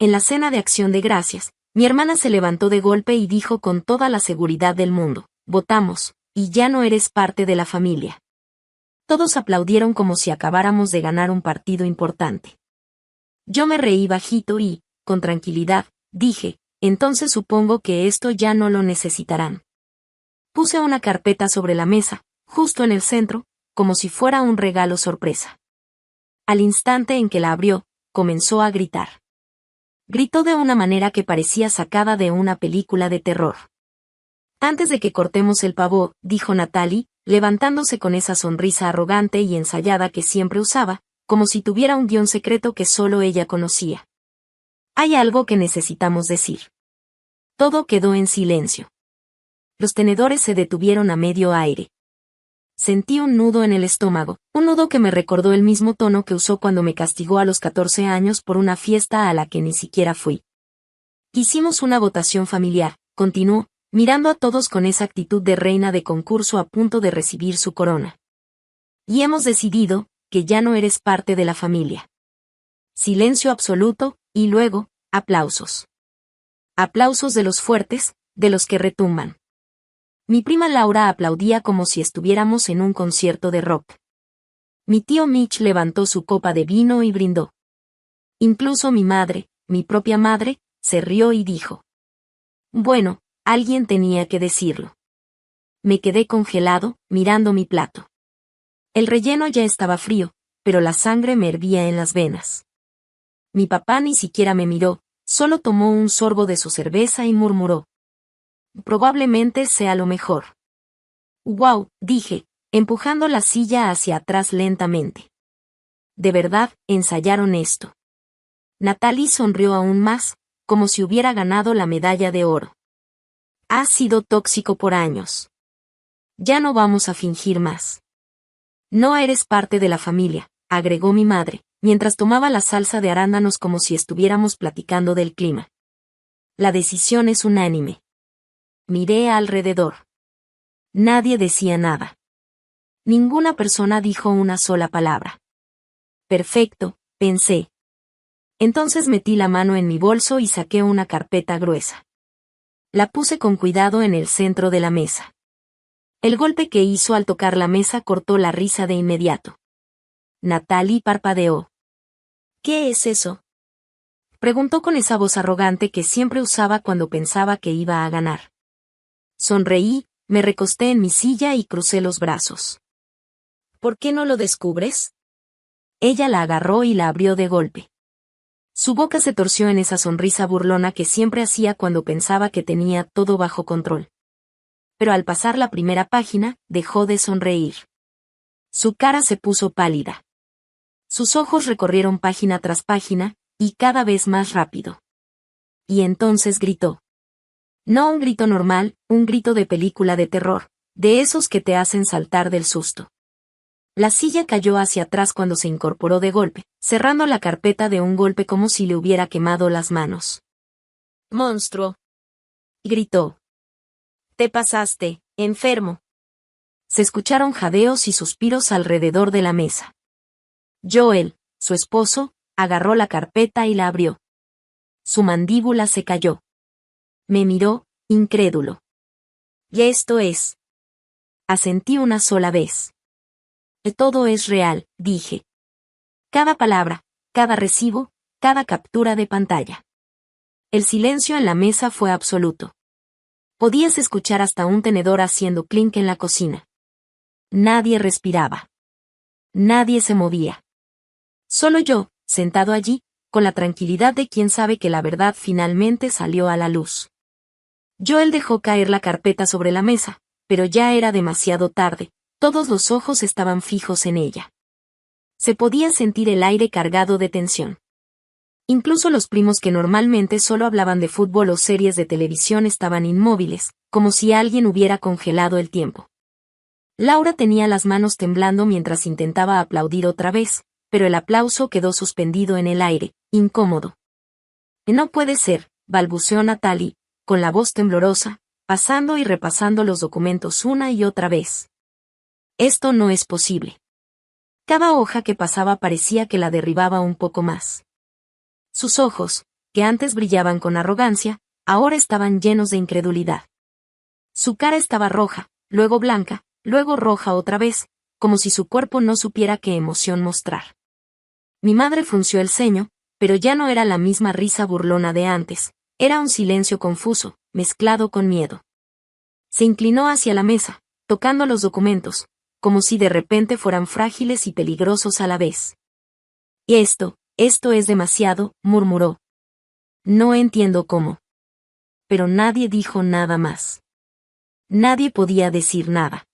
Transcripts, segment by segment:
En la cena de Acción de Gracias, mi hermana se levantó de golpe y dijo con toda la seguridad del mundo: votamos, y ya no eres parte de la familia. Todos aplaudieron como si acabáramos de ganar un partido importante. Yo me reí bajito y, con tranquilidad, dije: entonces supongo que esto ya no lo necesitarán. Puse una carpeta sobre la mesa, justo en el centro, como si fuera un regalo sorpresa. Al instante en que la abrió, comenzó a gritar. Gritó de una manera que parecía sacada de una película de terror. Antes de que cortemos el pavo, dijo Natalie, levantándose con esa sonrisa arrogante y ensayada que siempre usaba, como si tuviera un guión secreto que solo ella conocía. Hay algo que necesitamos decir. Todo quedó en silencio. Los tenedores se detuvieron a medio aire. Sentí un nudo en el estómago, un nudo que me recordó el mismo tono que usó cuando me castigó a los 14 años por una fiesta a la que ni siquiera fui. Hicimos una votación familiar, continuó, mirando a todos con esa actitud de reina de concurso a punto de recibir su corona. Y hemos decidido que ya no eres parte de la familia. Silencio absoluto, y luego, aplausos. Aplausos de los fuertes, de los que retumban. Mi prima Laura aplaudía como si estuviéramos en un concierto de rock. Mi tío Mitch levantó su copa de vino y brindó. Incluso mi madre, mi propia madre, se rió y dijo: bueno, alguien tenía que decirlo. Me quedé congelado, mirando mi plato. El relleno ya estaba frío, pero la sangre me hervía en las venas. Mi papá ni siquiera me miró, solo tomó un sorbo de su cerveza y murmuró: probablemente sea lo mejor. «Wow», dije, empujando la silla hacia atrás lentamente. De verdad, ensayaron esto. Natalie sonrió aún más, como si hubiera ganado la medalla de oro. Ha sido tóxico por años. Ya no vamos a fingir más. No eres parte de la familia, agregó mi madre, mientras tomaba la salsa de arándanos como si estuviéramos platicando del clima. La decisión es unánime. Miré alrededor. Nadie decía nada. Ninguna persona dijo una sola palabra. Perfecto, pensé. Entonces metí la mano en mi bolso y saqué una carpeta gruesa. La puse con cuidado en el centro de la mesa. El golpe que hizo al tocar la mesa cortó la risa de inmediato. Natalie parpadeó. «¿Qué es eso?», preguntó con esa voz arrogante que siempre usaba cuando pensaba que iba a ganar. Sonreí, me recosté en mi silla y crucé los brazos. «¿Por qué no lo descubres?». Ella la agarró y la abrió de golpe. Su boca se torció en esa sonrisa burlona que siempre hacía cuando pensaba que tenía todo bajo control. Pero al pasar la primera página, dejó de sonreír. Su cara se puso pálida. Sus ojos recorrieron página tras página, y cada vez más rápido. Y entonces gritó. No un grito normal, un grito de película de terror, de esos que te hacen saltar del susto. La silla cayó hacia atrás cuando se incorporó de golpe, cerrando la carpeta de un golpe como si le hubiera quemado las manos. «¡Monstruo!», gritó. «Te pasaste, enfermo». Se escucharon jadeos y suspiros alrededor de la mesa. Joel, su esposo, agarró la carpeta y la abrió. Su mandíbula se cayó. Me miró, incrédulo. «¿Y esto es?». Asentí una sola vez. «Todo es real», dije. Cada palabra, cada recibo, cada captura de pantalla. El silencio en la mesa fue absoluto. Podías escuchar hasta un tenedor haciendo clink en la cocina. Nadie respiraba. Nadie se movía. Solo yo, sentado allí, con la tranquilidad de quien sabe que la verdad finalmente salió a la luz. Joel dejó caer la carpeta sobre la mesa, pero ya era demasiado tarde, todos los ojos estaban fijos en ella. Se podía sentir el aire cargado de tensión. Incluso los primos que normalmente solo hablaban de fútbol o series de televisión estaban inmóviles, como si alguien hubiera congelado el tiempo. Laura tenía las manos temblando mientras intentaba aplaudir otra vez, pero el aplauso quedó suspendido en el aire, incómodo. «No puede ser», balbuceó Natalie, con la voz temblorosa, pasando y repasando los documentos una y otra vez. «Esto no es posible». Cada hoja que pasaba parecía que la derribaba un poco más. Sus ojos, que antes brillaban con arrogancia, ahora estaban llenos de incredulidad. Su cara estaba roja, luego blanca, luego roja otra vez, como si su cuerpo no supiera qué emoción mostrar. Mi madre frunció el ceño, pero ya no era la misma risa burlona de antes, era un silencio confuso, mezclado con miedo. Se inclinó hacia la mesa, tocando los documentos, como si de repente fueran frágiles y peligrosos a la vez. Esto es demasiado, murmuró. No entiendo cómo. Pero nadie dijo nada más. Nadie podía decir nada.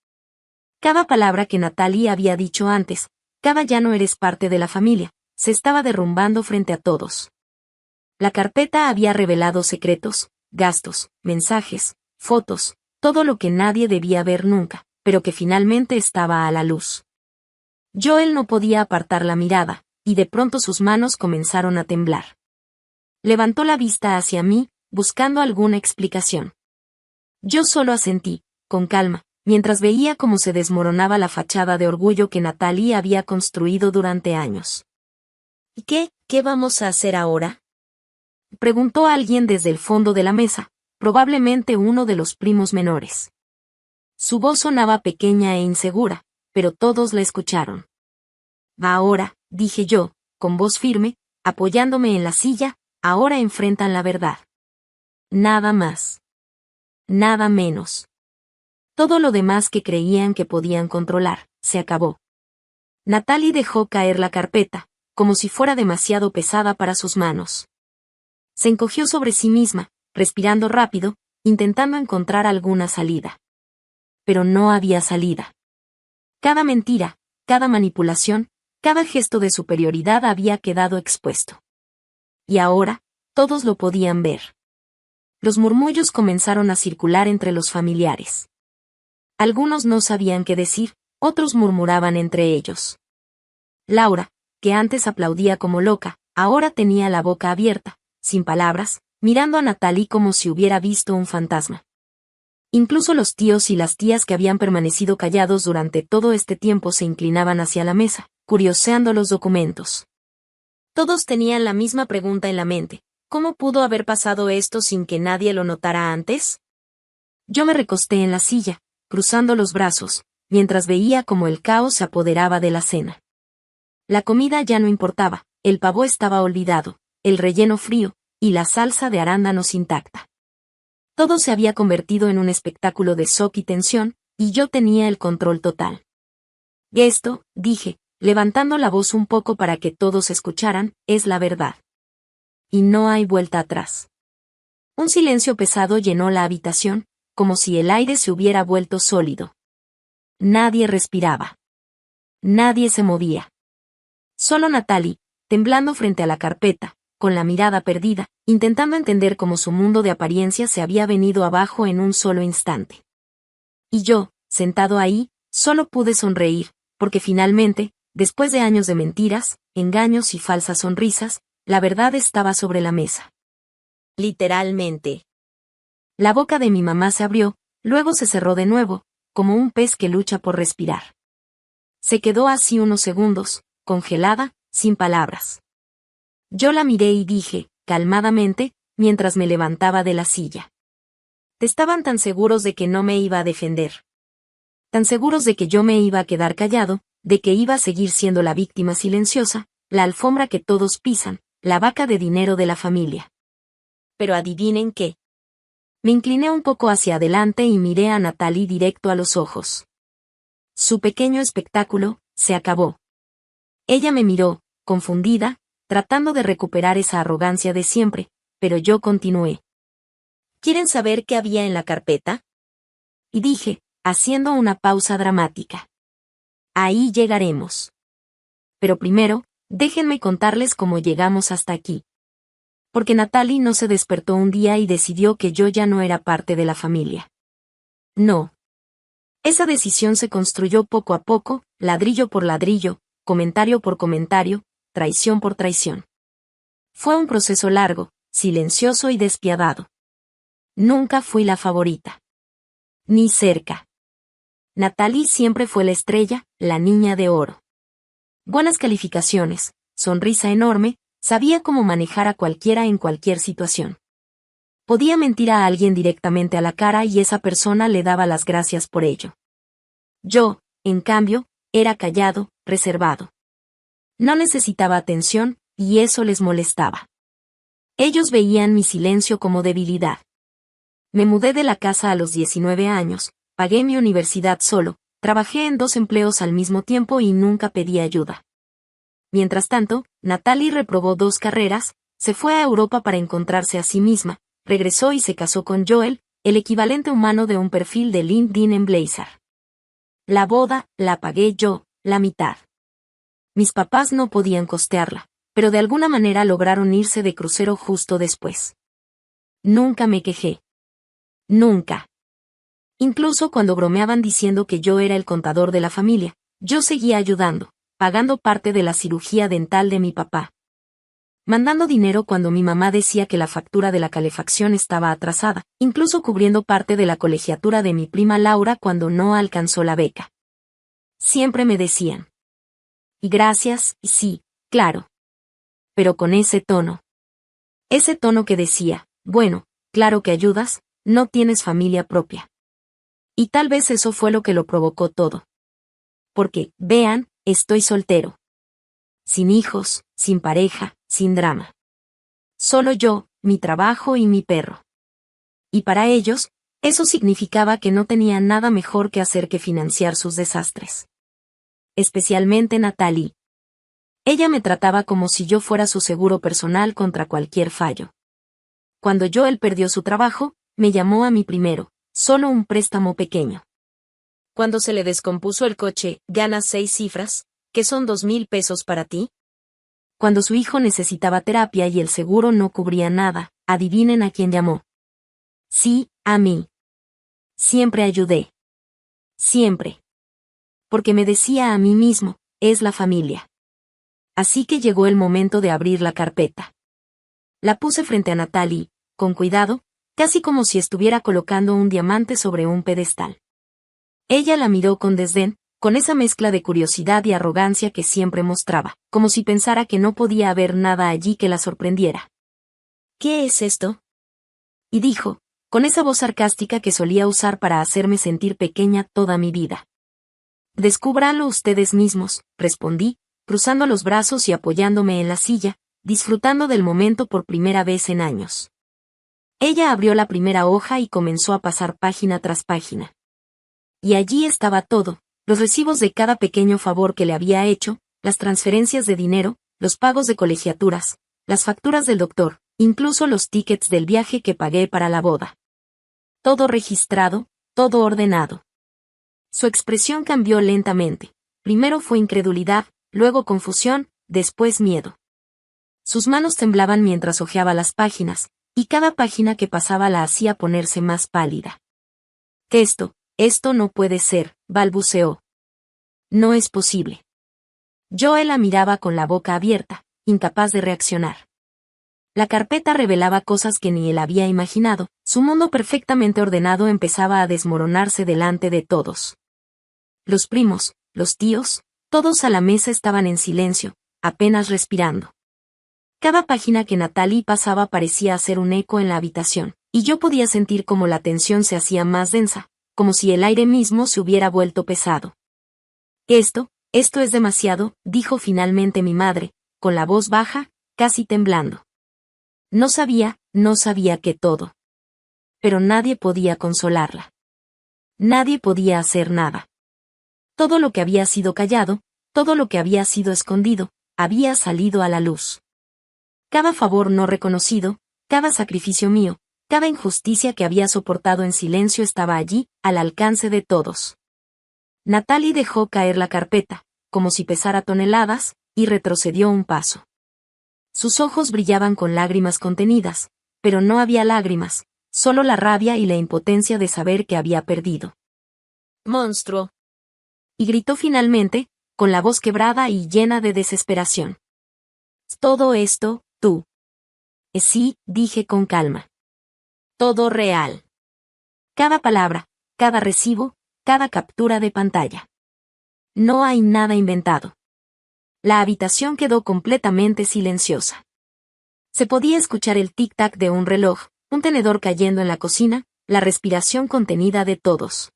Cada palabra que Natalie había dicho antes, cada ya no eres parte de la familia, se estaba derrumbando frente a todos. La carpeta había revelado secretos, gastos, mensajes, fotos, todo lo que nadie debía ver nunca, pero que finalmente estaba a la luz. Joel no podía apartar la mirada, y de pronto sus manos comenzaron a temblar. Levantó la vista hacia mí, buscando alguna explicación. Yo solo asentí, con calma, mientras veía cómo se desmoronaba la fachada de orgullo que Natalie había construido durante años. ¿Y qué vamos a hacer ahora?, preguntó alguien desde el fondo de la mesa, probablemente uno de los primos menores. Su voz sonaba pequeña e insegura, pero todos la escucharon. Ahora, dije yo, con voz firme, apoyándome en la silla, ahora enfrentan la verdad. Nada más. Nada menos. Todo lo demás que creían que podían controlar, se acabó. Natalie dejó caer la carpeta, como si fuera demasiado pesada para sus manos. Se encogió sobre sí misma, respirando rápido, intentando encontrar alguna salida. Pero no había salida. Cada mentira, cada manipulación, cada gesto de superioridad había quedado expuesto. Y ahora, todos lo podían ver. Los murmullos comenzaron a circular entre los familiares. Algunos no sabían qué decir, otros murmuraban entre ellos. Laura, que antes aplaudía como loca, ahora tenía la boca abierta, sin palabras, mirando a Natalie como si hubiera visto un fantasma. Incluso los tíos y las tías que habían permanecido callados durante todo este tiempo se inclinaban hacia la mesa, curioseando los documentos. Todos tenían la misma pregunta en la mente: ¿cómo pudo haber pasado esto sin que nadie lo notara antes? Yo me recosté en la silla, cruzando los brazos, mientras veía cómo el caos se apoderaba de la cena. La comida ya no importaba, el pavó estaba olvidado, el relleno frío, y la salsa de arándanos intacta. Todo se había convertido en un espectáculo de shock y tensión, y yo tenía el control total. Esto, dije, levantando la voz un poco para que todos escucharan, es la verdad. Y no hay vuelta atrás. Un silencio pesado llenó la habitación, como si el aire se hubiera vuelto sólido. Nadie respiraba. Nadie se movía. Solo Natalie, temblando frente a la carpeta, con la mirada perdida, intentando entender cómo su mundo de apariencia se había venido abajo en un solo instante. Y yo, sentado ahí, solo pude sonreír, porque finalmente, después de años de mentiras, engaños y falsas sonrisas, la verdad estaba sobre la mesa. Literalmente. La boca de mi mamá se abrió, luego se cerró de nuevo, como un pez que lucha por respirar. Se quedó así unos segundos, congelada, sin palabras. Yo la miré y dije, calmadamente, mientras me levantaba de la silla. Estaban tan seguros de que no me iba a defender. Tan seguros de que yo me iba a quedar callado, de que iba a seguir siendo la víctima silenciosa, la alfombra que todos pisan, la vaca de dinero de la familia. Pero adivinen qué. Me incliné un poco hacia adelante y miré a Natalie directo a los ojos. Su pequeño espectáculo se acabó. Ella me miró, confundida, tratando de recuperar esa arrogancia de siempre, pero yo continué. ¿Quieren saber qué había en la carpeta?, y dije, haciendo una pausa dramática. Ahí llegaremos. Pero primero, déjenme contarles cómo llegamos hasta aquí. Porque Natalie no se despertó un día y decidió que yo ya no era parte de la familia. No. Esa decisión se construyó poco a poco, ladrillo por ladrillo, comentario por comentario, traición por traición. Fue un proceso largo, silencioso y despiadado. Nunca fui la favorita. Ni cerca. Natalie siempre fue la estrella, la niña de oro. Buenas calificaciones, sonrisa enorme, Sabía cómo manejar a cualquiera en cualquier situación. Podía mentir a alguien directamente a la cara y esa persona le daba las gracias por ello. Yo, en cambio, era callado, reservado. No necesitaba atención, y eso les molestaba. Ellos veían mi silencio como debilidad. Me mudé de la casa a los 19 años, pagué mi universidad solo, trabajé en 2 empleos al mismo tiempo y nunca pedí ayuda. Mientras tanto, Natalie reprobó 2 carreras, se fue a Europa para encontrarse a sí misma, regresó y se casó con Joel, el equivalente humano de un perfil de LinkedIn en Blazar. La boda, la pagué yo, la mitad. Mis papás no podían costearla, pero de alguna manera lograron irse de crucero justo después. Nunca me quejé. Nunca. Incluso cuando bromeaban diciendo que yo era el contador de la familia, yo seguía ayudando, pagando parte de la cirugía dental de mi papá. Mandando dinero cuando mi mamá decía que la factura de la calefacción estaba atrasada, incluso cubriendo parte de la colegiatura de mi prima Laura cuando no alcanzó la beca. Siempre me decían. Y gracias, y sí, claro. Pero con ese tono. Ese tono que decía, bueno, claro que ayudas, no tienes familia propia. Y tal vez eso fue lo que lo provocó todo. Porque, vean, estoy soltero. Sin hijos, sin pareja, sin drama. Solo yo, mi trabajo y mi perro. Y para ellos, eso significaba que no tenía nada mejor que hacer que financiar sus desastres. Especialmente Natalie. Ella me trataba como si yo fuera su seguro personal contra cualquier fallo. Cuando Joel perdió su trabajo, me llamó a mí primero, solo un préstamo pequeño. Cuando se le descompuso el coche, ¿ganas 6 cifras? ¿Qué son 2,000 pesos para ti? Cuando su hijo necesitaba terapia y el seguro no cubría nada, adivinen a quién llamó. Sí, a mí. Siempre ayudé. Siempre. Porque me decía a mí mismo, es la familia. Así que llegó el momento de abrir la carpeta. La puse frente a Natalie, con cuidado, casi como si estuviera colocando un diamante sobre un pedestal. Ella la miró con desdén, con esa mezcla de curiosidad y arrogancia que siempre mostraba, como si pensara que no podía haber nada allí que la sorprendiera. ¿Qué es esto? Y dijo, con esa voz sarcástica que solía usar para hacerme sentir pequeña toda mi vida. Descúbranlo ustedes mismos, respondí, cruzando los brazos y apoyándome en la silla, disfrutando del momento por primera vez en años. Ella abrió la primera hoja y comenzó a pasar página tras página. Y allí estaba todo, los recibos de cada pequeño favor que le había hecho, las transferencias de dinero, los pagos de colegiaturas, las facturas del doctor, incluso los tickets del viaje que pagué para la boda. Todo registrado, todo ordenado. Su expresión cambió lentamente. Primero fue incredulidad, luego confusión, después miedo. Sus manos temblaban mientras hojeaba las páginas, y cada página que pasaba la hacía ponerse más pálida. Esto no puede ser, balbuceó. No es posible. Joel la miraba con la boca abierta, incapaz de reaccionar. La carpeta revelaba cosas que ni él había imaginado, su mundo perfectamente ordenado empezaba a desmoronarse delante de todos. Los primos, los tíos, todos a la mesa estaban en silencio, apenas respirando. Cada página que Natalie pasaba parecía hacer un eco en la habitación, y yo podía sentir cómo la tensión se hacía más densa, como si el aire mismo se hubiera vuelto pesado. Esto es demasiado, dijo finalmente mi madre, con la voz baja, casi temblando. No sabía que todo. Pero nadie podía consolarla. Nadie podía hacer nada. Todo lo que había sido callado, todo lo que había sido escondido, había salido a la luz. Cada favor no reconocido, cada sacrificio mío, cada injusticia que había soportado en silencio estaba allí, al alcance de todos. Natalie dejó caer la carpeta, como si pesara toneladas, y retrocedió un paso. Sus ojos brillaban con lágrimas contenidas, pero no había lágrimas, solo la rabia y la impotencia de saber que había perdido. ¡Monstruo! Y gritó finalmente, con la voz quebrada y llena de desesperación. Todo esto, tú. Sí, dije con calma. Todo real. Cada palabra, cada recibo, cada captura de pantalla. No hay nada inventado. La habitación quedó completamente silenciosa. Se podía escuchar el tic-tac de un reloj, un tenedor cayendo en la cocina, la respiración contenida de todos.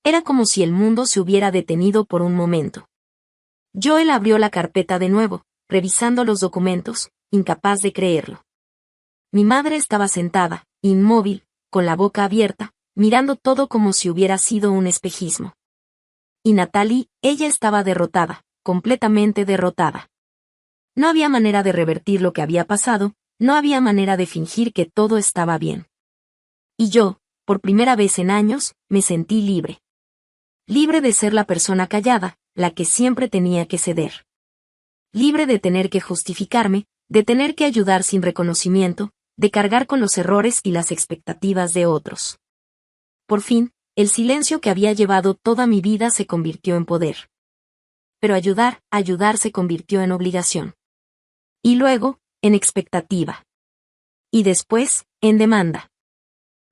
Era como si el mundo se hubiera detenido por un momento. Joel abrió la carpeta de nuevo, revisando los documentos, incapaz de creerlo. Mi madre estaba sentada, inmóvil, con la boca abierta, mirando todo como si hubiera sido un espejismo. Y Natalie, ella estaba derrotada, completamente derrotada. No había manera de revertir lo que había pasado, no había manera de fingir que todo estaba bien. Y yo, por primera vez en años, me sentí libre. Libre de ser la persona callada, la que siempre tenía que ceder. Libre de tener que justificarme, de tener que ayudar sin reconocimiento, de cargar con los errores y las expectativas de otros. Por fin, el silencio que había llevado toda mi vida se convirtió en poder. Pero ayudar se convirtió en obligación. Y luego, en expectativa. Y después, en demanda.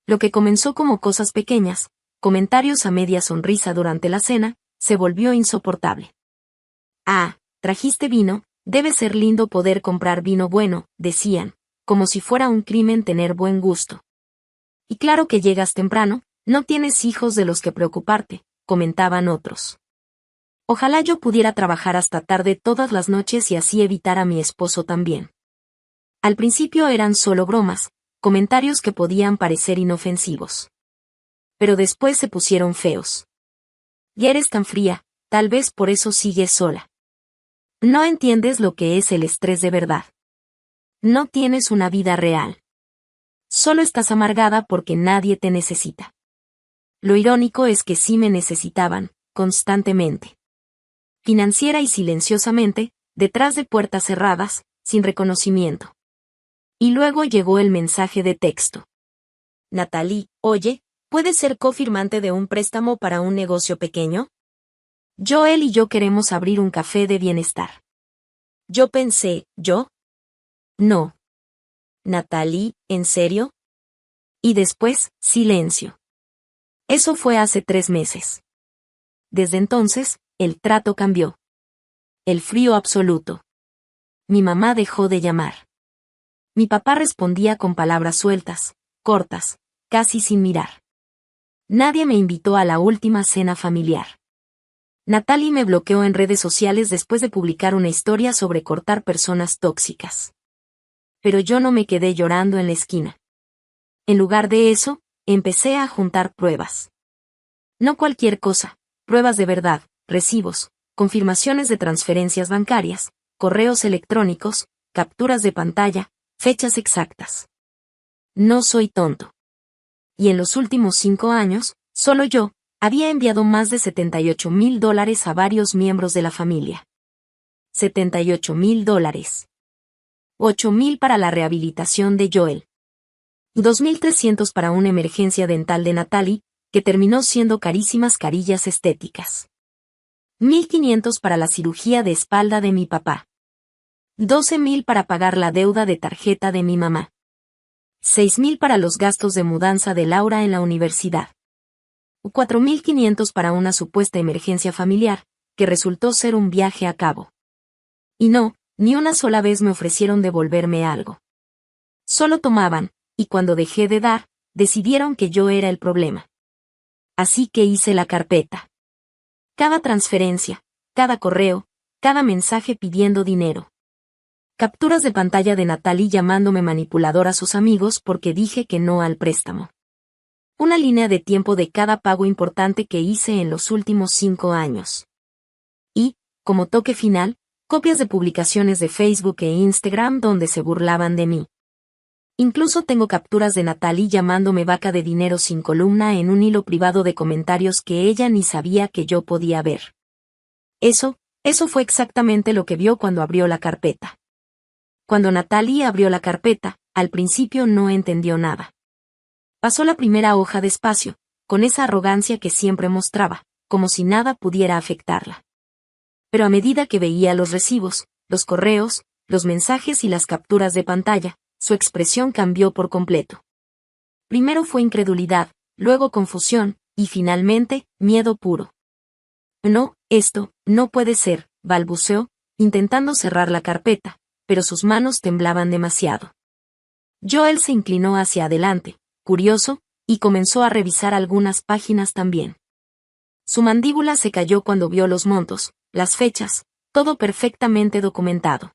Lo que comenzó como cosas pequeñas, comentarios a media sonrisa durante la cena, se volvió insoportable. Ah, trajiste vino, debe ser lindo poder comprar vino bueno, decían, como si fuera un crimen tener buen gusto. Y claro que llegas temprano, no tienes hijos de los que preocuparte, comentaban otros. Ojalá yo pudiera trabajar hasta tarde todas las noches y así evitar a mi esposo también. Al principio eran solo bromas, comentarios que podían parecer inofensivos. Pero después se pusieron feos. Y eres tan fría, tal vez por eso sigues sola. No entiendes lo que es el estrés de verdad. No tienes una vida real. Solo estás amargada porque nadie te necesita. Lo irónico es que sí me necesitaban, constantemente. Financiera y silenciosamente, detrás de puertas cerradas, sin reconocimiento. Y luego llegó el mensaje de texto. Natalie, oye, ¿puedes ser cofirmante de un préstamo para un negocio pequeño? Joel y yo queremos abrir un café de bienestar. Yo pensé, ¿yo? No. Natalie, ¿en serio? Y después, silencio. Eso fue hace 3 meses. Desde entonces, el trato cambió. El frío absoluto. Mi mamá dejó de llamar. Mi papá respondía con palabras sueltas, cortas, casi sin mirar. Nadie me invitó a la última cena familiar. Natalie me bloqueó en redes sociales después de publicar una historia sobre cortar personas tóxicas. Pero yo no me quedé llorando en la esquina. En lugar de eso, empecé a juntar pruebas. No cualquier cosa, pruebas de verdad, recibos, confirmaciones de transferencias bancarias, correos electrónicos, capturas de pantalla, fechas exactas. No soy tonto. Y en los últimos 5 años, solo yo, había enviado más de $78,000 a varios miembros de la familia. $78,000. 8,000 para la rehabilitación de Joel. 2,300 para una emergencia dental de Natalie, que terminó siendo carísimas carillas estéticas. 1,500 para la cirugía de espalda de mi papá. 12,000 para pagar la deuda de tarjeta de mi mamá. 6,000 para los gastos de mudanza de Laura en la universidad. 4,500 para una supuesta emergencia familiar, que resultó ser un viaje a Cabo. Y no, ni una sola vez me ofrecieron devolverme algo. Solo tomaban, y cuando dejé de dar, decidieron que yo era el problema. Así que hice la carpeta. Cada transferencia, cada correo, cada mensaje pidiendo dinero. Capturas de pantalla de Natalie llamándome manipuladora a sus amigos porque dije que no al préstamo. Una línea de tiempo de cada pago importante que hice en los últimos 5 años. Y, como toque final, copias de publicaciones de Facebook e Instagram donde se burlaban de mí. Incluso tengo capturas de Natalie llamándome vaca de dinero sin columna en un hilo privado de comentarios que ella ni sabía que yo podía ver. Eso fue exactamente lo que vio cuando abrió la carpeta. Cuando Natalie abrió la carpeta, al principio no entendió nada. Pasó la primera hoja despacio, con esa arrogancia que siempre mostraba, como si nada pudiera afectarla. Pero a medida que veía los recibos, los correos, los mensajes y las capturas de pantalla, su expresión cambió por completo. Primero fue incredulidad, luego confusión, y finalmente, miedo puro. No, esto, no puede ser, balbuceó, intentando cerrar la carpeta, pero sus manos temblaban demasiado. Joel se inclinó hacia adelante, curioso, y comenzó a revisar algunas páginas también. Su mandíbula se cayó cuando vio los montos, las fechas, todo perfectamente documentado.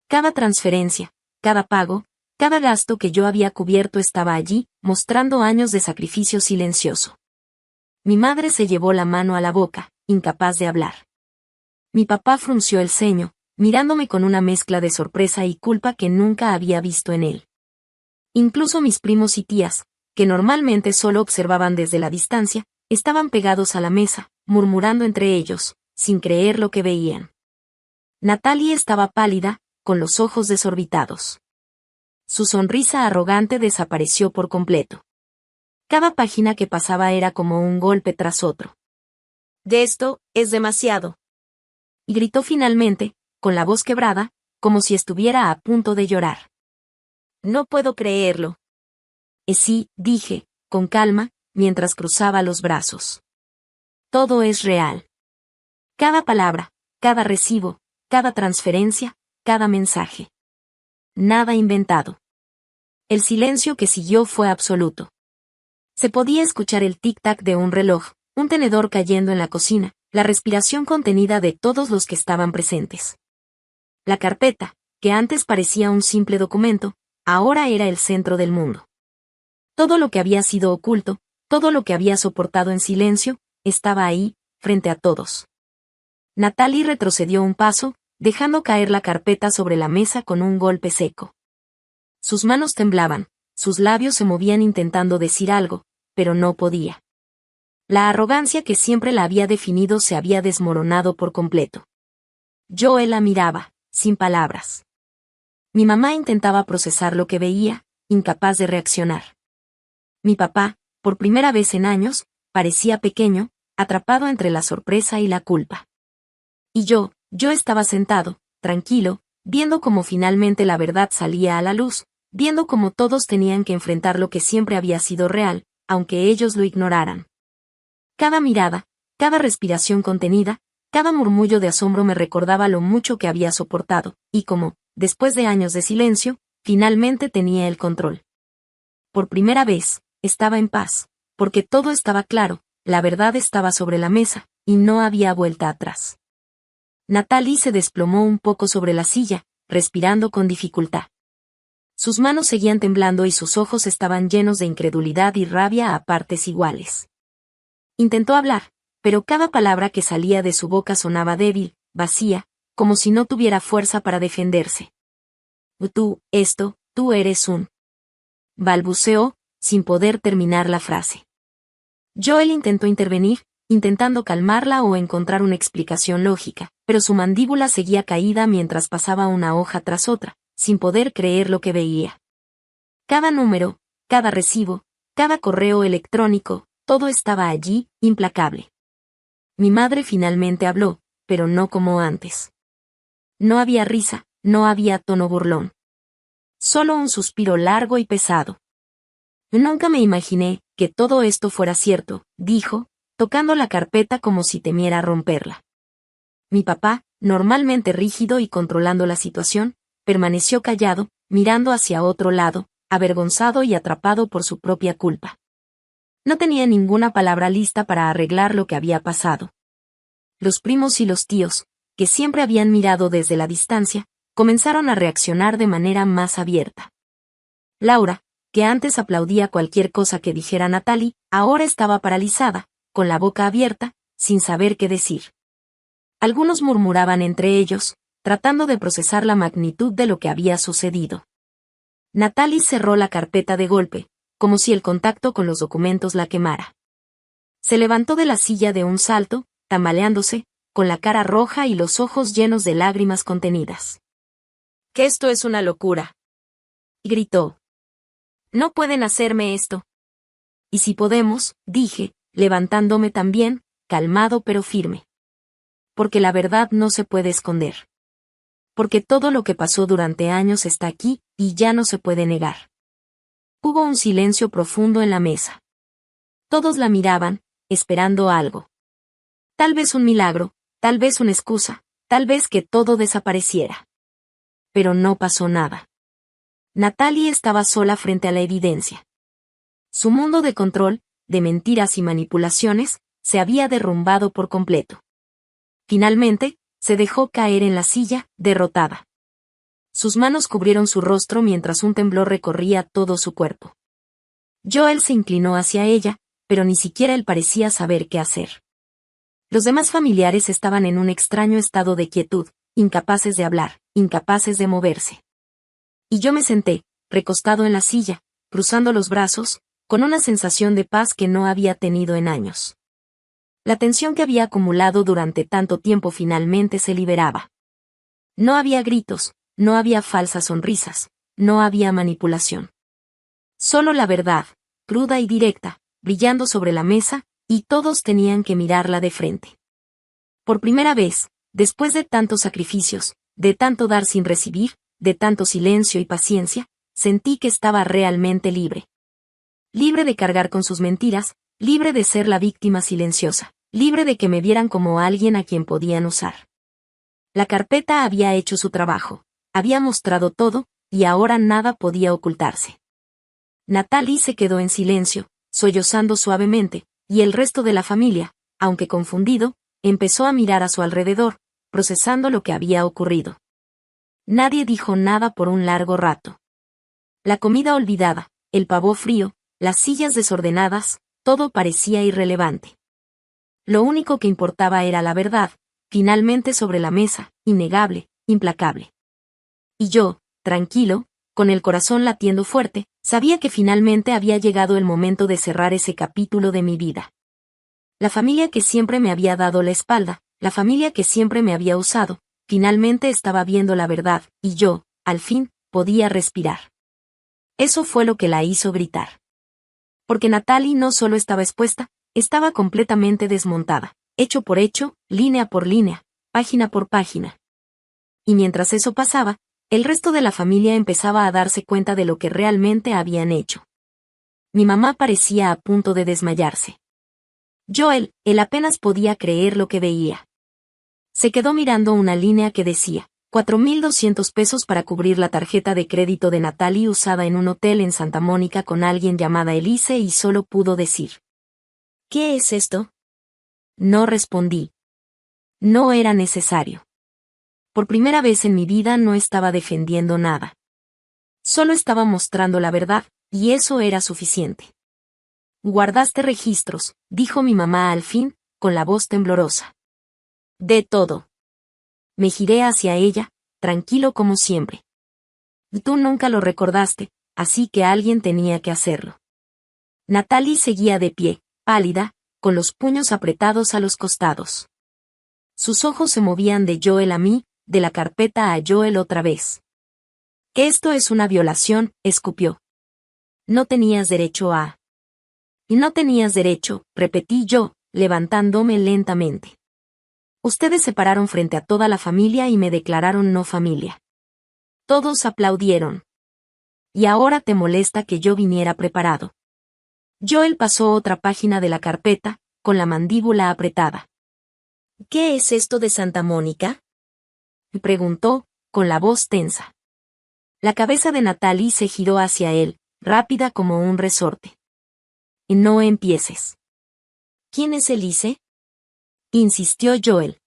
Cada transferencia, cada pago, cada gasto que yo había cubierto estaba allí, mostrando años de sacrificio silencioso. Mi madre se llevó la mano a la boca, incapaz de hablar. Mi papá frunció el ceño, mirándome con una mezcla de sorpresa y culpa que nunca había visto en él. Incluso mis primos y tías, que normalmente solo observaban desde la distancia, estaban pegados a la mesa, murmurando entre ellos, sin creer lo que veían. Natalie estaba pálida, con los ojos desorbitados. Su sonrisa arrogante desapareció por completo. Cada página que pasaba era como un golpe tras otro. «De esto, es demasiado», y gritó finalmente, con la voz quebrada, como si estuviera a punto de llorar. «No puedo creerlo». Sí, dije, con calma, mientras cruzaba los brazos. Todo es real. Cada palabra, cada recibo, cada transferencia, cada mensaje. Nada inventado. El silencio que siguió fue absoluto. Se podía escuchar el tic-tac de un reloj, un tenedor cayendo en la cocina, la respiración contenida de todos los que estaban presentes. La carpeta, que antes parecía un simple documento, ahora era el centro del mundo. Todo lo que había sido oculto, todo lo que había soportado en silencio, estaba ahí, frente a todos. Natalie retrocedió un paso, dejando caer la carpeta sobre la mesa con un golpe seco. Sus manos temblaban, sus labios se movían intentando decir algo, pero no podía. La arrogancia que siempre la había definido se había desmoronado por completo. Joel la miraba, sin palabras. Mi mamá intentaba procesar lo que veía, incapaz de reaccionar. Mi papá, por primera vez en años, parecía pequeño, atrapado entre la sorpresa y la culpa. Y yo estaba sentado, tranquilo, viendo cómo finalmente la verdad salía a la luz, viendo cómo todos tenían que enfrentar lo que siempre había sido real, aunque ellos lo ignoraran. Cada mirada, cada respiración contenida, cada murmullo de asombro me recordaba lo mucho que había soportado, y cómo, después de años de silencio, finalmente tenía el control. Por primera vez, estaba en paz, porque todo estaba claro, la verdad estaba sobre la mesa, y no había vuelta atrás. Natalie se desplomó un poco sobre la silla, respirando con dificultad. Sus manos seguían temblando y sus ojos estaban llenos de incredulidad y rabia a partes iguales. Intentó hablar, pero cada palabra que salía de su boca sonaba débil, vacía, como si no tuviera fuerza para defenderse. Tú eres un... balbuceó, sin poder terminar la frase. Joel intentó intervenir, intentando calmarla o encontrar una explicación lógica, pero su mandíbula seguía caída mientras pasaba una hoja tras otra, sin poder creer lo que veía. Cada número, cada recibo, cada correo electrónico, todo estaba allí, implacable. Mi madre finalmente habló, pero no como antes. No había risa, no había tono burlón. Solo un suspiro largo y pesado. Nunca me imaginé que todo esto fuera cierto, dijo, tocando la carpeta como si temiera romperla. Mi papá, normalmente rígido y controlando la situación, permaneció callado, mirando hacia otro lado, avergonzado y atrapado por su propia culpa. No tenía ninguna palabra lista para arreglar lo que había pasado. Los primos y los tíos, que siempre habían mirado desde la distancia, comenzaron a reaccionar de manera más abierta. Laura, que antes aplaudía cualquier cosa que dijera Natalie, ahora estaba paralizada, con la boca abierta, sin saber qué decir. Algunos murmuraban entre ellos, tratando de procesar la magnitud de lo que había sucedido. Natalie cerró la carpeta de golpe, como si el contacto con los documentos la quemara. Se levantó de la silla de un salto, tambaleándose, con la cara roja y los ojos llenos de lágrimas contenidas. «Que esto es una locura», gritó. «No pueden hacerme esto». «Y si podemos», dije, levantándome también, calmado pero firme. Porque la verdad no se puede esconder. Porque todo lo que pasó durante años está aquí, y ya no se puede negar. Hubo un silencio profundo en la mesa. Todos la miraban, esperando algo. Tal vez un milagro, tal vez una excusa, tal vez que todo desapareciera. pero no pasó nada. Natalie estaba sola frente a la evidencia. Su mundo de control, de mentiras y manipulaciones, se había derrumbado por completo. Finalmente, se dejó caer en la silla, derrotada. Sus manos cubrieron su rostro mientras un temblor recorría todo su cuerpo. Joel se inclinó hacia ella, pero ni siquiera él parecía saber qué hacer. Los demás familiares estaban en un extraño estado de quietud, incapaces de hablar, incapaces de moverse. Y yo me senté, recostado en la silla, cruzando los brazos, con una sensación de paz que no había tenido en años. La tensión que había acumulado durante tanto tiempo finalmente se liberaba. No había gritos, no había falsas sonrisas, no había manipulación. Solo la verdad, cruda y directa, brillando sobre la mesa, y todos tenían que mirarla de frente. Por primera vez, después de tantos sacrificios, de tanto dar sin recibir, de tanto silencio y paciencia, sentí que estaba realmente libre. Libre de cargar con sus mentiras, libre de ser la víctima silenciosa, libre de que me vieran como alguien a quien podían usar. La carpeta había hecho su trabajo, había mostrado todo, y ahora nada podía ocultarse. Natalie se quedó en silencio, sollozando suavemente, y el resto de la familia, aunque confundido, empezó a mirar a su alrededor, procesando lo que había ocurrido. Nadie dijo nada por un largo rato. La comida olvidada, el pavó frío, las sillas desordenadas, todo parecía irrelevante. Lo único que importaba era la verdad, finalmente sobre la mesa, innegable, implacable. Y yo, tranquilo, con el corazón latiendo fuerte, sabía que finalmente había llegado el momento de cerrar ese capítulo de mi vida. La familia que siempre me había dado la espalda, la familia que siempre me había usado, finalmente estaba viendo la verdad, y yo, al fin, podía respirar. Eso fue lo que la hizo gritar. Porque Natalie no solo estaba expuesta, estaba completamente desmontada, hecho por hecho, línea por línea, página por página. Y mientras eso pasaba, el resto de la familia empezaba a darse cuenta de lo que realmente habían hecho. Mi mamá parecía a punto de desmayarse. Joel, él apenas podía creer lo que veía. Se quedó mirando una línea que decía, 4,200 pesos para cubrir la tarjeta de crédito de Natalie usada en un hotel en Santa Mónica con alguien llamada Elise y solo pudo decir: ¿qué es esto? No respondí. No era necesario. Por primera vez en mi vida no estaba defendiendo nada. Solo estaba mostrando la verdad, y eso era suficiente. Guardaste registros, dijo mi mamá al fin, con la voz temblorosa. De todo. Me giré hacia ella, tranquilo como siempre. Tú nunca lo recordaste, así que alguien tenía que hacerlo. Natalie seguía de pie, pálida, con los puños apretados a los costados. Sus ojos se movían de Joel a mí, de la carpeta a Joel otra vez. Esto es una violación, escupió. No tenías derecho a... Y no tenías derecho, repetí yo, levantándome lentamente. Ustedes se pararon frente a toda la familia y me declararon no familia. Todos aplaudieron. Y ahora te molesta que yo viniera preparado. Joel pasó otra página de la carpeta, con la mandíbula apretada. ¿Qué es esto de Santa Mónica? Preguntó, con la voz tensa. La cabeza de Natalie se giró hacia él, rápida como un resorte. No empieces. ¿Quién es Elise? Insistió Joel.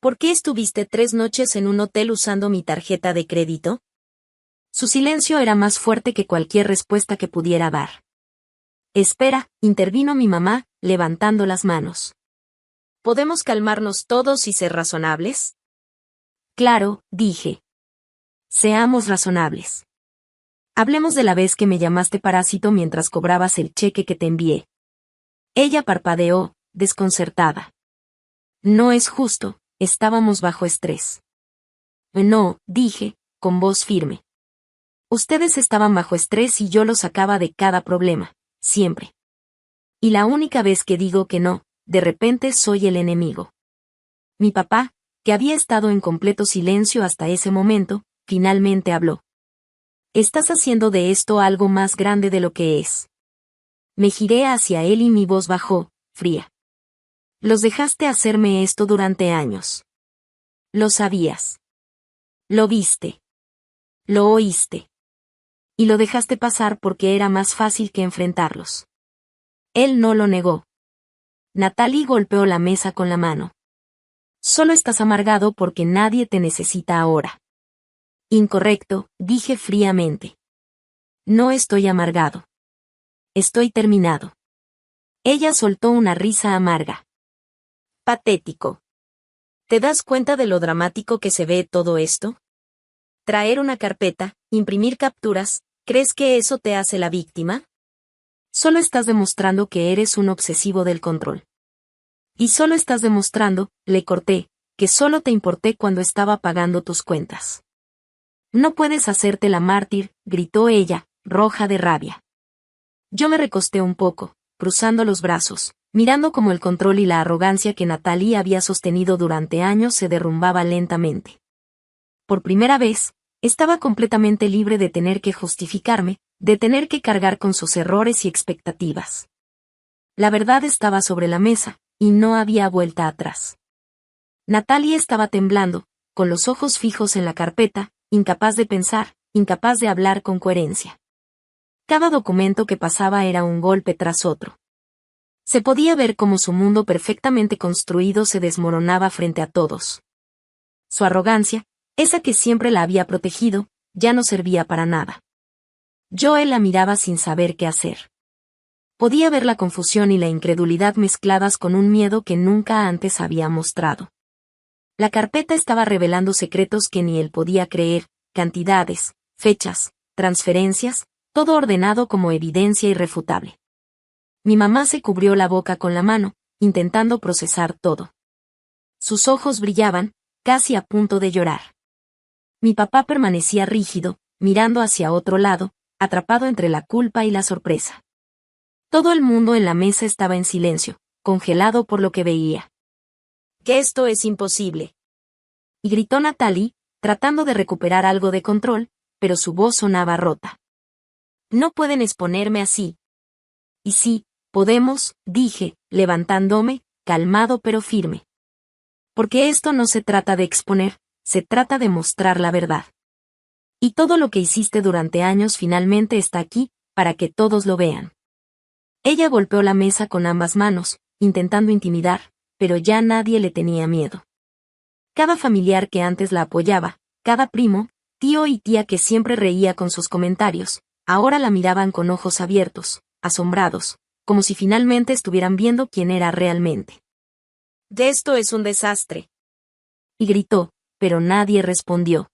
¿Por qué estuviste 3 noches en un hotel usando mi tarjeta de crédito? Su silencio era más fuerte que cualquier respuesta que pudiera dar. Espera, intervino mi mamá, levantando las manos. ¿Podemos calmarnos todos y ser razonables? Claro, dije. Seamos razonables. Hablemos de la vez que me llamaste parásito mientras cobrabas el cheque que te envié. Ella parpadeó, desconcertada. No es justo, estábamos bajo estrés. No, dije, con voz firme. Ustedes estaban bajo estrés y yo los sacaba de cada problema, siempre. Y la única vez que digo que no, de repente soy el enemigo. Mi papá, que había estado en completo silencio hasta ese momento, finalmente habló. Estás haciendo de esto algo más grande de lo que es. Me giré hacia él y mi voz bajó, fría. Los dejaste hacerme esto durante años. Lo sabías. Lo viste. Lo oíste. Y lo dejaste pasar porque era más fácil que enfrentarlos. Él no lo negó. Natalie golpeó la mesa con la mano. Solo estás amargado porque nadie te necesita ahora. Incorrecto, dije fríamente. No estoy amargado. Estoy terminado. Ella soltó una risa amarga. Patético. ¿Te das cuenta de lo dramático que se ve todo esto? Traer una carpeta, imprimir capturas, ¿crees que eso te hace la víctima? Solo estás demostrando que eres un obsesivo del control. Y solo estás demostrando, le corté, que solo te importé cuando estaba pagando tus cuentas. No puedes hacerte la mártir, gritó ella, roja de rabia. Yo me recosté un poco, cruzando los brazos, mirando cómo el control y la arrogancia que Natalie había sostenido durante años se derrumbaba lentamente. Por primera vez, estaba completamente libre de tener que justificarme, de tener que cargar con sus errores y expectativas. La verdad estaba sobre la mesa, y no había vuelta atrás. Natalie estaba temblando, con los ojos fijos en la carpeta, incapaz de pensar, incapaz de hablar con coherencia. Cada documento que pasaba era un golpe tras otro. Se podía ver cómo su mundo perfectamente construido se desmoronaba frente a todos. Su arrogancia, esa que siempre la había protegido, ya no servía para nada. Joel la miraba sin saber qué hacer. Podía ver la confusión y la incredulidad mezcladas con un miedo que nunca antes había mostrado. La carpeta estaba revelando secretos que ni él podía creer, cantidades, fechas, transferencias, todo ordenado como evidencia irrefutable. Mi mamá se cubrió la boca con la mano, intentando procesar todo. Sus ojos brillaban, casi a punto de llorar. Mi papá permanecía rígido, mirando hacia otro lado, atrapado entre la culpa y la sorpresa. Todo el mundo en la mesa estaba en silencio, congelado por lo que veía. «Que esto es imposible», y gritó Natalie, tratando de recuperar algo de control, pero su voz sonaba rota. «No pueden exponerme así». «Y sí, podemos», dije, levantándome, calmado pero firme. «Porque esto no se trata de exponer, se trata de mostrar la verdad. Y todo lo que hiciste durante años finalmente está aquí, para que todos lo vean». Ella golpeó la mesa con ambas manos, intentando intimidar, pero ya nadie le tenía miedo. Cada familiar que antes la apoyaba, cada primo, tío y tía que siempre reía con sus comentarios, ahora la miraban con ojos abiertos, asombrados, como si finalmente estuvieran viendo quién era realmente. «De esto es un desastre», y gritó, pero nadie respondió.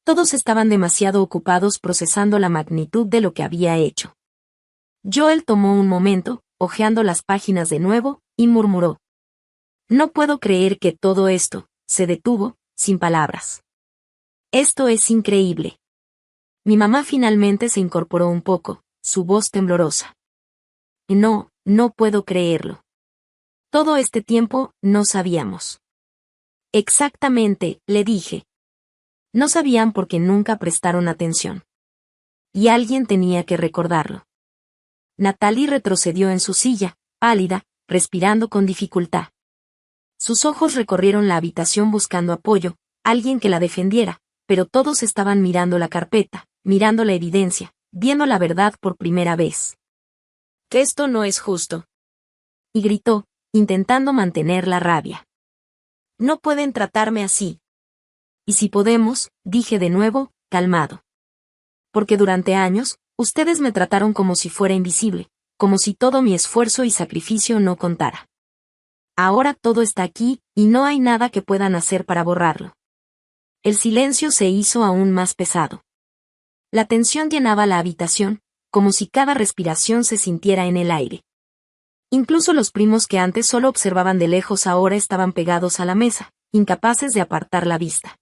Todos estaban demasiado ocupados procesando la magnitud de lo que había hecho. Joel tomó un momento, hojeando las páginas de nuevo, y murmuró. «No puedo creer que todo esto», se detuvo, sin palabras. «Esto es increíble». Mi mamá finalmente se incorporó un poco, su voz temblorosa. «No, no puedo creerlo. Todo este tiempo, no sabíamos». «Exactamente», le dije. «No sabían porque nunca prestaron atención. Y alguien tenía que recordarlo». Natalie retrocedió en su silla, pálida, respirando con dificultad. Sus ojos recorrieron la habitación buscando apoyo, alguien que la defendiera, pero todos estaban mirando la carpeta, mirando la evidencia, viendo la verdad por primera vez. «Que esto no es justo», y gritó, intentando mantener la rabia. «No pueden tratarme así». «Y si podemos», dije de nuevo, calmado. «Porque durante años, ustedes me trataron como si fuera invisible, como si todo mi esfuerzo y sacrificio no contara. Ahora todo está aquí, y no hay nada que puedan hacer para borrarlo». El silencio se hizo aún más pesado. La tensión llenaba la habitación, como si cada respiración se sintiera en el aire. Incluso los primos que antes solo observaban de lejos ahora estaban pegados a la mesa, incapaces de apartar la vista.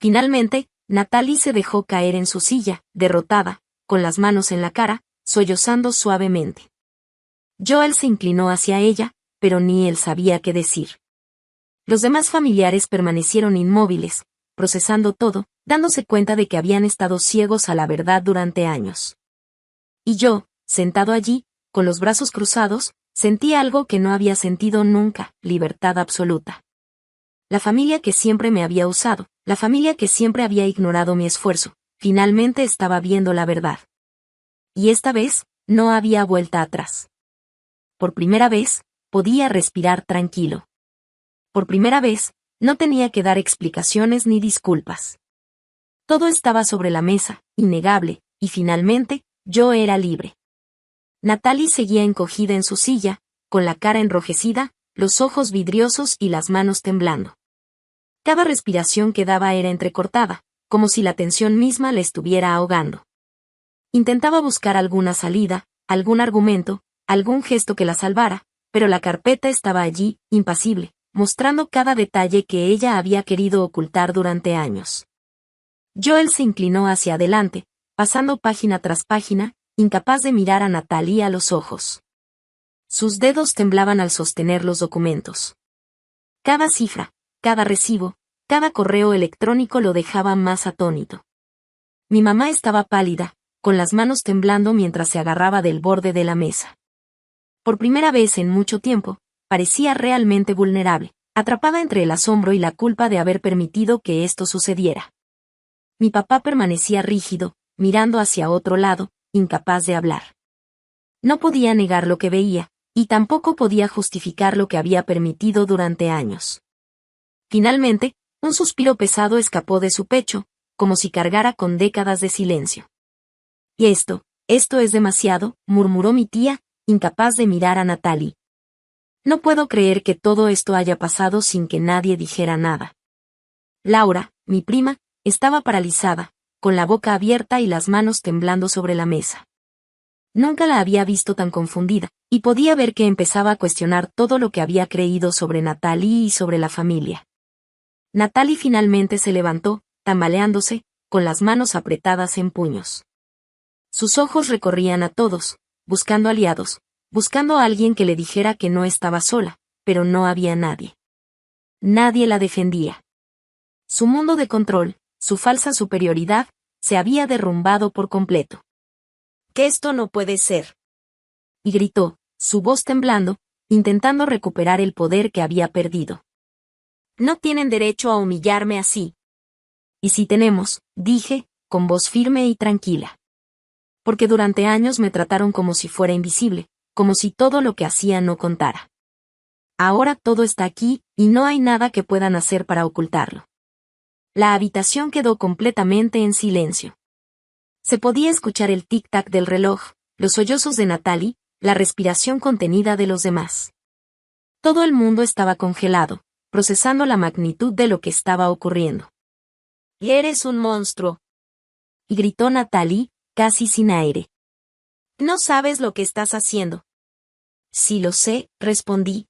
Finalmente, Natalie se dejó caer en su silla, derrotada, con las manos en la cara, sollozando suavemente. Joel se inclinó hacia ella, pero ni él sabía qué decir. Los demás familiares permanecieron inmóviles, procesando todo, dándose cuenta de que habían estado ciegos a la verdad durante años. Y yo, sentado allí, con los brazos cruzados, sentí algo que no había sentido nunca, libertad absoluta. La familia que siempre me había usado, la familia que siempre había ignorado mi esfuerzo, finalmente estaba viendo la verdad. Y esta vez, no había vuelta atrás. Por primera vez, podía respirar tranquilo. Por primera vez, no tenía que dar explicaciones ni disculpas. Todo estaba sobre la mesa, innegable, y finalmente, yo era libre. Natalie seguía encogida en su silla, con la cara enrojecida, los ojos vidriosos y las manos temblando. Cada respiración que daba era entrecortada, como si la tensión misma la estuviera ahogando. Intentaba buscar alguna salida, algún argumento, algún gesto que la salvara, pero la carpeta estaba allí, impasible, mostrando cada detalle que ella había querido ocultar durante años. Joel se inclinó hacia adelante, pasando página tras página, incapaz de mirar a Natalie a los ojos. Sus dedos temblaban al sostener los documentos. Cada cifra, cada recibo, cada correo electrónico lo dejaba más atónito. Mi mamá estaba pálida, con las manos temblando mientras se agarraba del borde de la mesa. Por primera vez en mucho tiempo, parecía realmente vulnerable, atrapada entre el asombro y la culpa de haber permitido que esto sucediera. Mi papá permanecía rígido, mirando hacia otro lado, incapaz de hablar. No podía negar lo que veía, y tampoco podía justificar lo que había permitido durante años. Finalmente, un suspiro pesado escapó de su pecho, como si cargara con décadas de silencio. Y esto es demasiado, murmuró mi tía, incapaz de mirar a Natalie. No puedo creer que todo esto haya pasado sin que nadie dijera nada. Laura, mi prima, estaba paralizada, con la boca abierta y las manos temblando sobre la mesa. Nunca la había visto tan confundida, y podía ver que empezaba a cuestionar todo lo que había creído sobre Natalie y sobre la familia. Natalie finalmente se levantó, tambaleándose, con las manos apretadas en puños. Sus ojos recorrían a todos, buscando aliados, buscando a alguien que le dijera que no estaba sola, pero no había nadie. Nadie la defendía. Su mundo de control, su falsa superioridad, se había derrumbado por completo. «Que esto no puede ser», y gritó, su voz temblando, intentando recuperar el poder que había perdido. «No tienen derecho a humillarme así». «Y sí tenemos», dije, con voz firme y tranquila. Porque durante años me trataron como si fuera invisible, como si todo lo que hacía no contara. Ahora todo está aquí, y no hay nada que puedan hacer para ocultarlo. La habitación quedó completamente en silencio. Se podía escuchar el tic-tac del reloj, los sollozos de Natalie, la respiración contenida de los demás. Todo el mundo estaba congelado, procesando la magnitud de lo que estaba ocurriendo. «Eres un monstruo», y gritó Natalie, casi sin aire. «No sabes lo que estás haciendo». «Sí lo sé», respondí.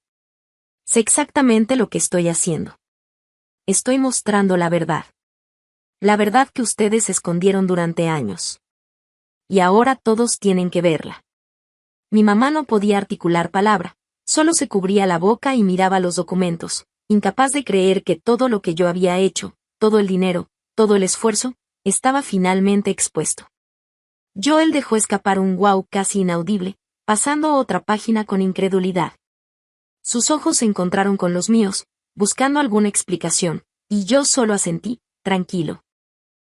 «Sé exactamente lo que estoy haciendo. Estoy mostrando la verdad. La verdad que ustedes escondieron durante años. Y ahora todos tienen que verla». Mi mamá no podía articular palabra, solo se cubría la boca y miraba los documentos, incapaz de creer que todo lo que yo había hecho, todo el dinero, todo el esfuerzo, estaba finalmente expuesto. Joel dejó escapar un guau casi inaudible, pasando otra página con incredulidad. Sus ojos se encontraron con los míos, buscando alguna explicación, y yo solo asentí, tranquilo.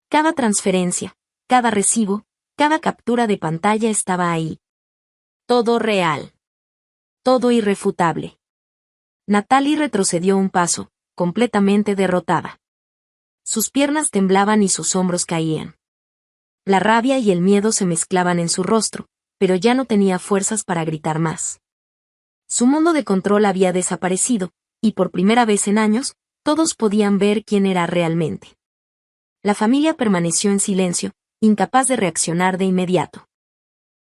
Cada transferencia, cada recibo, cada captura de pantalla estaba ahí. Todo real. Todo irrefutable. Natalie retrocedió un paso, completamente derrotada. Sus piernas temblaban y sus hombros caían. La rabia y el miedo se mezclaban en su rostro, pero ya no tenía fuerzas para gritar más. Su mundo de control había desaparecido, y por primera vez en años, todos podían ver quién era realmente. La familia permaneció en silencio, incapaz de reaccionar de inmediato.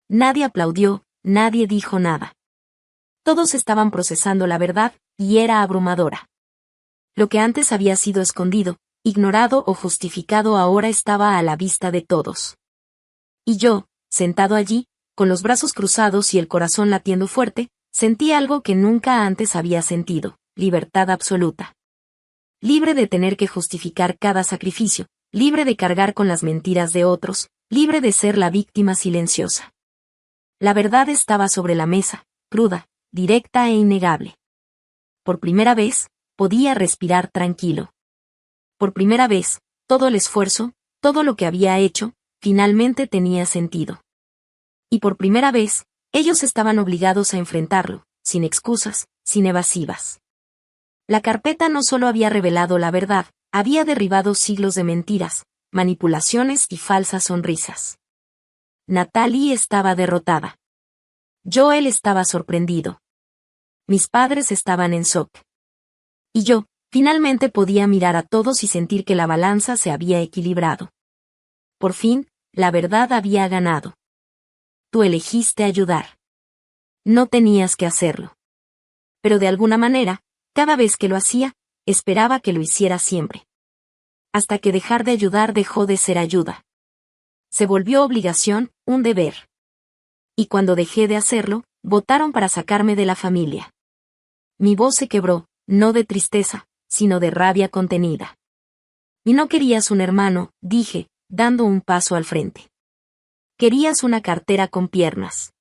Nadie aplaudió, nadie dijo nada. Todos estaban procesando la verdad, y era abrumadora. Lo que antes había sido escondido, ignorado o justificado ahora estaba a la vista de todos. Y yo, sentado allí, con los brazos cruzados y el corazón latiendo fuerte, sentí algo que nunca antes había sentido, libertad absoluta. Libre de tener que justificar cada sacrificio, libre de cargar con las mentiras de otros, libre de ser la víctima silenciosa. La verdad estaba sobre la mesa, cruda, directa e innegable. Por primera vez, podía respirar tranquilo. Por primera vez, todo el esfuerzo, Todo lo que había hecho, finalmente tenía sentido. Y por primera vez, ellos estaban obligados a enfrentarlo, sin excusas, sin evasivas. La carpeta no solo había revelado la verdad, había derribado siglos de mentiras, manipulaciones y falsas sonrisas. Natalie estaba derrotada. Joel estaba sorprendido. Mis padres estaban en shock. Y yo, finalmente podía mirar a todos y sentir que la balanza se había equilibrado. Por fin, la verdad había ganado. Tú elegiste ayudar. No tenías que hacerlo. Pero de alguna manera, cada vez que lo hacía, esperaba que lo hiciera siempre. Hasta que dejar de ayudar dejó de ser ayuda. Se volvió obligación, un deber. Y cuando dejé de hacerlo, votaron para sacarme de la familia. Mi voz se quebró, no de tristeza, sino de rabia contenida. Y no querías un hermano, dije, dando un paso al frente. Querías una cartera con piernas.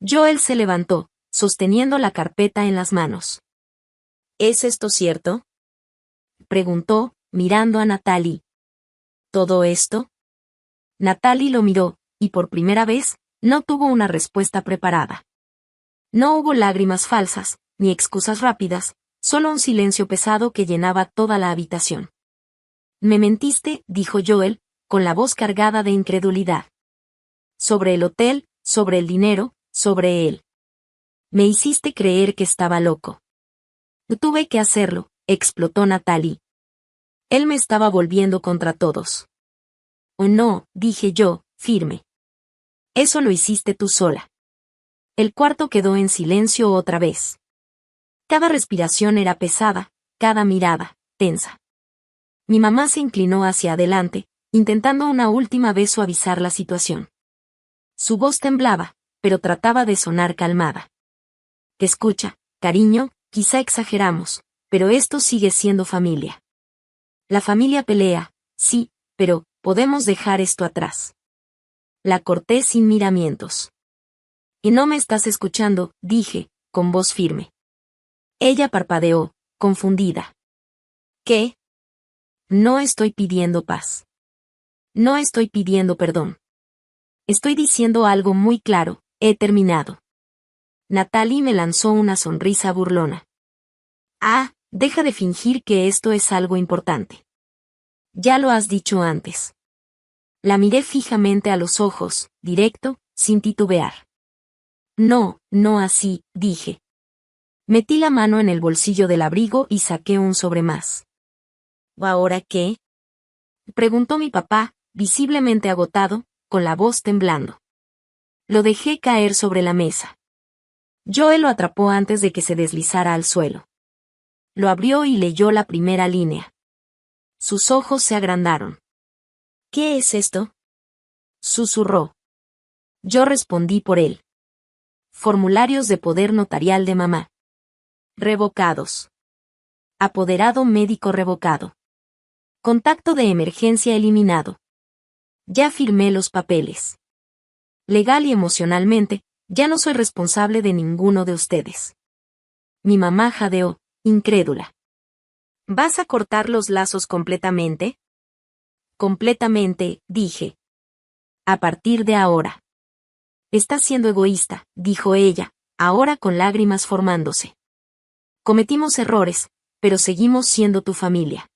Joel se levantó, sosteniendo la carpeta en las manos. ¿Es esto cierto?, preguntó, mirando a Natalie. ¿Todo esto? Natalie lo miró, y por primera vez, no tuvo una respuesta preparada. No hubo lágrimas falsas, ni excusas rápidas, solo un silencio pesado que llenaba toda la habitación. Me mentiste, dijo Joel, con la voz cargada de incredulidad. Sobre el hotel, sobre el dinero, sobre él. Me hiciste creer que estaba loco. Tuve que hacerlo, explotó Natalie. Él me estaba volviendo contra todos. Oh no, dije yo, firme. Eso lo hiciste tú sola. El cuarto quedó en silencio otra vez. Cada respiración era pesada, cada mirada, tensa. Mi mamá se inclinó hacia adelante, intentando una última vez suavizar la situación. Su voz temblaba, pero trataba de sonar calmada. Escucha, cariño, quizá exageramos, pero esto sigue siendo familia. La familia pelea, sí, pero podemos dejar esto atrás. La corté sin miramientos. Y no me estás escuchando, dije, con voz firme. Ella parpadeó, confundida. ¿Qué? No estoy pidiendo paz. No estoy pidiendo perdón. Estoy diciendo algo muy claro, he terminado. Natalie me lanzó una sonrisa burlona. Ah, deja de fingir que esto es algo importante. Ya lo has dicho antes. La miré fijamente a los ojos, directo, sin titubear. No, no así, dije. Metí la mano en el bolsillo del abrigo y saqué un sobre más. ¿Ahora qué?, preguntó mi papá, visiblemente agotado, con la voz temblando. Lo dejé caer sobre la mesa. Joel lo atrapó antes de que se deslizara al suelo. Lo abrió y leyó la primera línea. Sus ojos se agrandaron. ¿Qué es esto?, susurró. Yo respondí por él. Formularios de poder notarial de mamá. Revocados. Apoderado médico revocado. Contacto de emergencia eliminado. Ya firmé los papeles. Legal y emocionalmente, ya no soy responsable de ninguno de ustedes. Mi mamá jadeó, incrédula. ¿Vas a cortar los lazos completamente? Completamente, dije. A partir de ahora. Estás siendo egoísta, dijo ella, ahora con lágrimas formándose. Cometimos errores, pero seguimos siendo tu familia.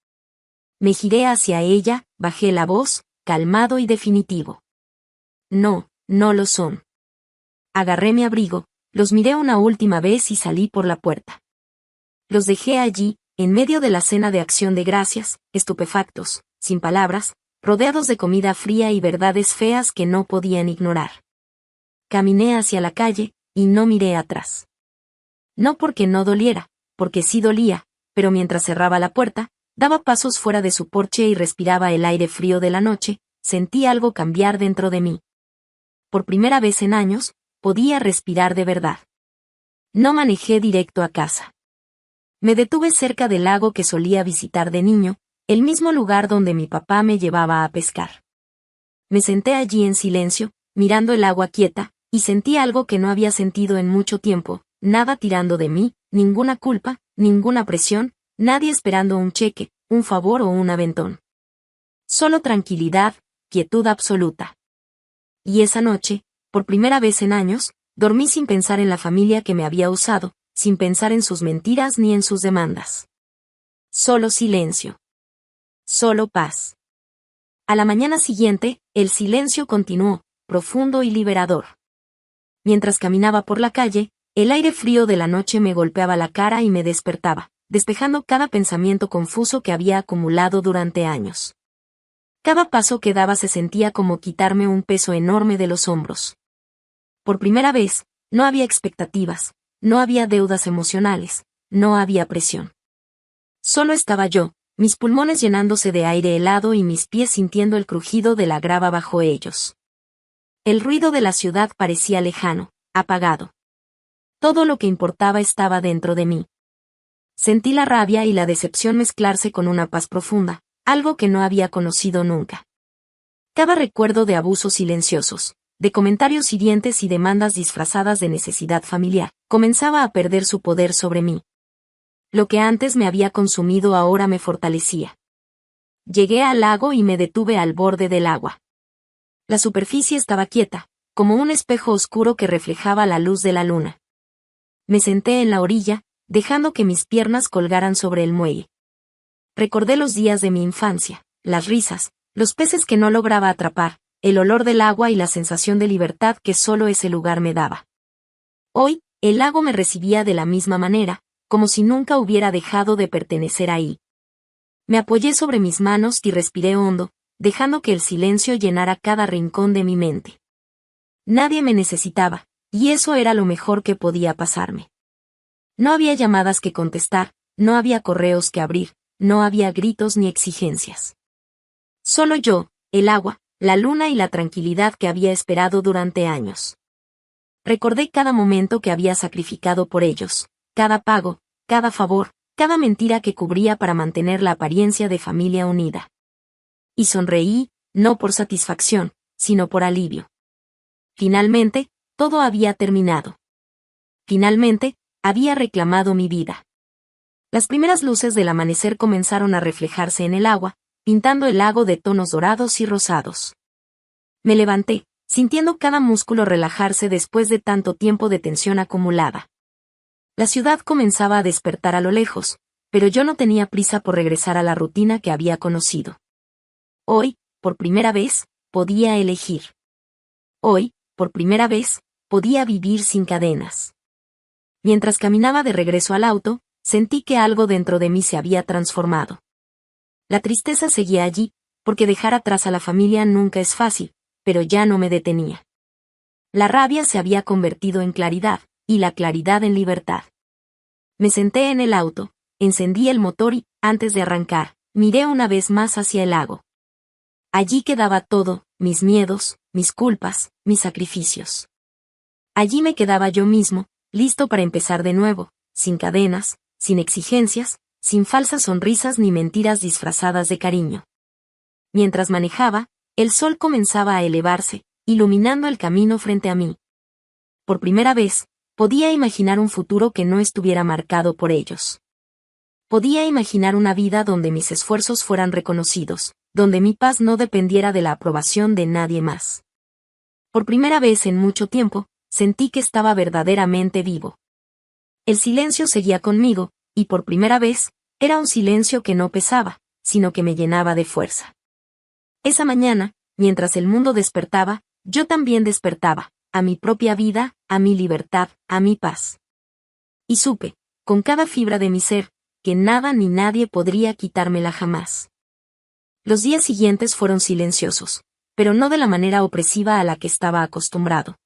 Me giré hacia ella, bajé la voz, calmado y definitivo. No, no lo son. Agarré mi abrigo, los miré una última vez y salí por la puerta. Los dejé allí, en medio de la cena de acción de gracias, estupefactos, sin palabras, rodeados de comida fría y verdades feas que no podían ignorar. Caminé hacia la calle, y no miré atrás. No porque no doliera, porque sí dolía, pero mientras cerraba la puerta, daba pasos fuera de su porche y respiraba el aire frío de la noche, sentí algo cambiar dentro de mí. Por primera vez en años, podía respirar de verdad. No manejé directo a casa. Me detuve cerca del lago que solía visitar de niño, el mismo lugar donde mi papá me llevaba a pescar. Me senté allí en silencio, mirando el agua quieta, y sentí algo que no había sentido en mucho tiempo, nada tirando de mí, ninguna culpa, ninguna presión, nadie esperando un cheque, un favor o un aventón. Solo tranquilidad, quietud absoluta. Y esa noche, por primera vez en años, dormí sin pensar en la familia que me había usado, sin pensar en sus mentiras ni en sus demandas. Solo silencio. Solo paz. A la mañana siguiente, el silencio continuó, profundo y liberador. Mientras caminaba por la calle, el aire frío de la noche me golpeaba la cara y me despertaba, despejando cada pensamiento confuso que había acumulado durante años. Cada paso que daba se sentía como quitarme un peso enorme de los hombros. Por primera vez, no había expectativas, no había deudas emocionales, no había presión. Solo estaba yo, mis pulmones llenándose de aire helado y mis pies sintiendo el crujido de la grava bajo ellos. El ruido de la ciudad parecía lejano, apagado. Todo lo que importaba estaba dentro de mí. Sentí la rabia y la decepción mezclarse con una paz profunda, algo que no había conocido nunca. Cada recuerdo de abusos silenciosos, de comentarios hirientes y demandas disfrazadas de necesidad familiar, comenzaba a perder su poder sobre mí. Lo que antes me había consumido ahora me fortalecía. Llegué al lago y me detuve al borde del agua. La superficie estaba quieta, como un espejo oscuro que reflejaba la luz de la luna. Me senté en la orilla, dejando que mis piernas colgaran sobre el muelle. Recordé los días de mi infancia, las risas, los peces que no lograba atrapar, el olor del agua y la sensación de libertad que solo ese lugar me daba. Hoy, el lago me recibía de la misma manera, como si nunca hubiera dejado de pertenecer ahí. Me apoyé sobre mis manos y respiré hondo, dejando que el silencio llenara cada rincón de mi mente. Nadie me necesitaba, y eso era lo mejor que podía pasarme. No había llamadas que contestar, no había correos que abrir, no había gritos ni exigencias. Solo yo, el agua, la luna y la tranquilidad que había esperado durante años. Recordé cada momento que había sacrificado por ellos, cada pago, cada favor, cada mentira que cubría para mantener la apariencia de familia unida. Y sonreí, no por satisfacción, sino por alivio. Finalmente, todo había terminado. Finalmente, había reclamado mi vida. Las primeras luces del amanecer comenzaron a reflejarse en el agua, pintando el lago de tonos dorados y rosados. Me levanté, sintiendo cada músculo relajarse después de tanto tiempo de tensión acumulada. La ciudad comenzaba a despertar a lo lejos, pero yo no tenía prisa por regresar a la rutina que había conocido. Hoy, por primera vez, podía elegir. Hoy, por primera vez, podía vivir sin cadenas. Mientras caminaba de regreso al auto, sentí que algo dentro de mí se había transformado. La tristeza seguía allí, porque dejar atrás a la familia nunca es fácil, pero ya no me detenía. La rabia se había convertido en claridad, y la claridad en libertad. Me senté en el auto, encendí el motor y, antes de arrancar, miré una vez más hacia el lago. Allí quedaba todo, mis miedos, mis culpas, mis sacrificios. Allí me quedaba yo mismo, listo para empezar de nuevo, sin cadenas, sin exigencias, sin falsas sonrisas ni mentiras disfrazadas de cariño. Mientras manejaba, el sol comenzaba a elevarse, iluminando el camino frente a mí. Por primera vez, podía imaginar un futuro que no estuviera marcado por ellos. Podía imaginar una vida donde mis esfuerzos fueran reconocidos, donde mi paz no dependiera de la aprobación de nadie más. Por primera vez en mucho tiempo, sentí que estaba verdaderamente vivo. El silencio seguía conmigo, y por primera vez, era un silencio que no pesaba, sino que me llenaba de fuerza. Esa mañana, mientras el mundo despertaba, yo también despertaba, a mi propia vida, a mi libertad, a mi paz. Y supe, con cada fibra de mi ser, que nada ni nadie podría quitármela jamás. Los días siguientes fueron silenciosos, pero no de la manera opresiva a la que estaba acostumbrado.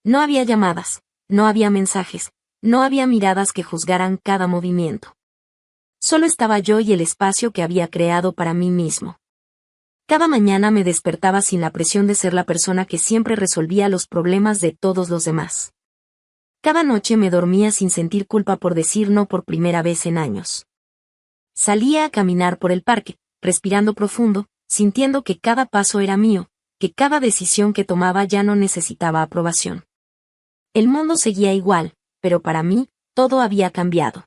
No había llamadas, no había mensajes, no había miradas que juzgaran cada movimiento. Solo estaba yo y el espacio que había creado para mí mismo. Cada mañana me despertaba sin la presión de ser la persona que siempre resolvía los problemas de todos los demás. Cada noche me dormía sin sentir culpa por decir no por primera vez en años. Salía a caminar por el parque, respirando profundo, sintiendo que cada paso era mío, que cada decisión que tomaba ya no necesitaba aprobación. El mundo seguía igual, pero para mí, todo había cambiado.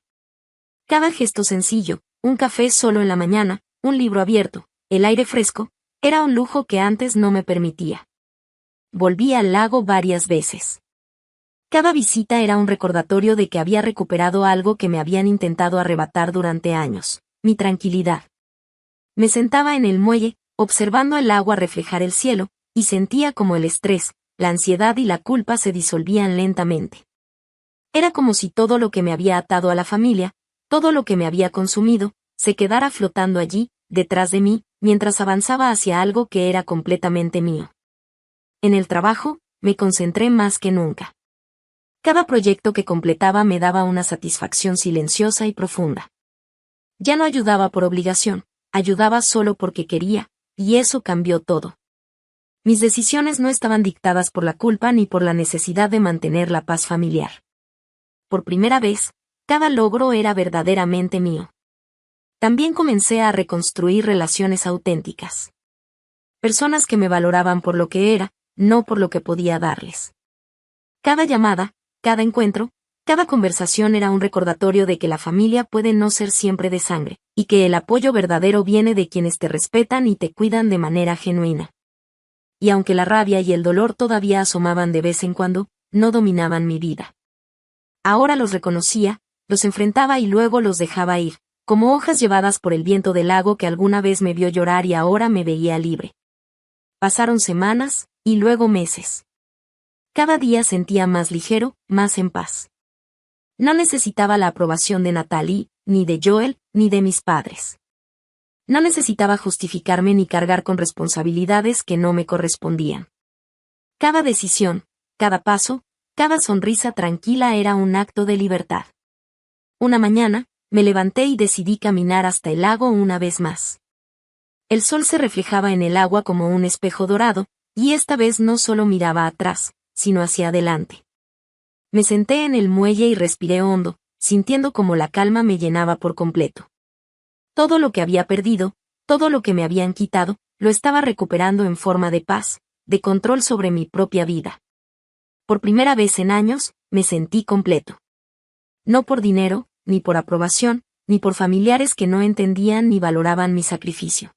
Cada gesto sencillo, un café solo en la mañana, un libro abierto, el aire fresco, era un lujo que antes no me permitía. Volví al lago varias veces. Cada visita era un recordatorio de que había recuperado algo que me habían intentado arrebatar durante años, mi tranquilidad. Me sentaba en el muelle, observando el agua reflejar el cielo, y sentía como el estrés, la ansiedad y la culpa se disolvían lentamente. Era como si todo lo que me había atado a la familia, todo lo que me había consumido, se quedara flotando allí, detrás de mí, mientras avanzaba hacia algo que era completamente mío. En el trabajo, me concentré más que nunca. Cada proyecto que completaba me daba una satisfacción silenciosa y profunda. Ya no ayudaba por obligación, ayudaba solo porque quería, y eso cambió todo. Mis decisiones no estaban dictadas por la culpa ni por la necesidad de mantener la paz familiar. Por primera vez, cada logro era verdaderamente mío. También comencé a reconstruir relaciones auténticas. Personas que me valoraban por lo que era, no por lo que podía darles. Cada llamada, cada encuentro, cada conversación era un recordatorio de que la familia puede no ser siempre de sangre, y que el apoyo verdadero viene de quienes te respetan y te cuidan de manera genuina. Y aunque la rabia y el dolor todavía asomaban de vez en cuando, no dominaban mi vida. Ahora los reconocía, los enfrentaba y luego los dejaba ir, como hojas llevadas por el viento del lago que alguna vez me vio llorar y ahora me veía libre. Pasaron semanas, y luego meses. Cada día sentía más ligero, más en paz. No necesitaba la aprobación de Natalie, ni de Joel, ni de mis padres. No necesitaba justificarme ni cargar con responsabilidades que no me correspondían. Cada decisión, cada paso, cada sonrisa tranquila era un acto de libertad. Una mañana, me levanté y decidí caminar hasta el lago una vez más. El sol se reflejaba en el agua como un espejo dorado, y esta vez no solo miraba atrás, sino hacia adelante. Me senté en el muelle y respiré hondo, sintiendo como la calma me llenaba por completo. Todo lo que había perdido, todo lo que me habían quitado, lo estaba recuperando en forma de paz, de control sobre mi propia vida. Por primera vez en años, me sentí completo. No por dinero, ni por aprobación, ni por familiares que no entendían ni valoraban mi sacrificio.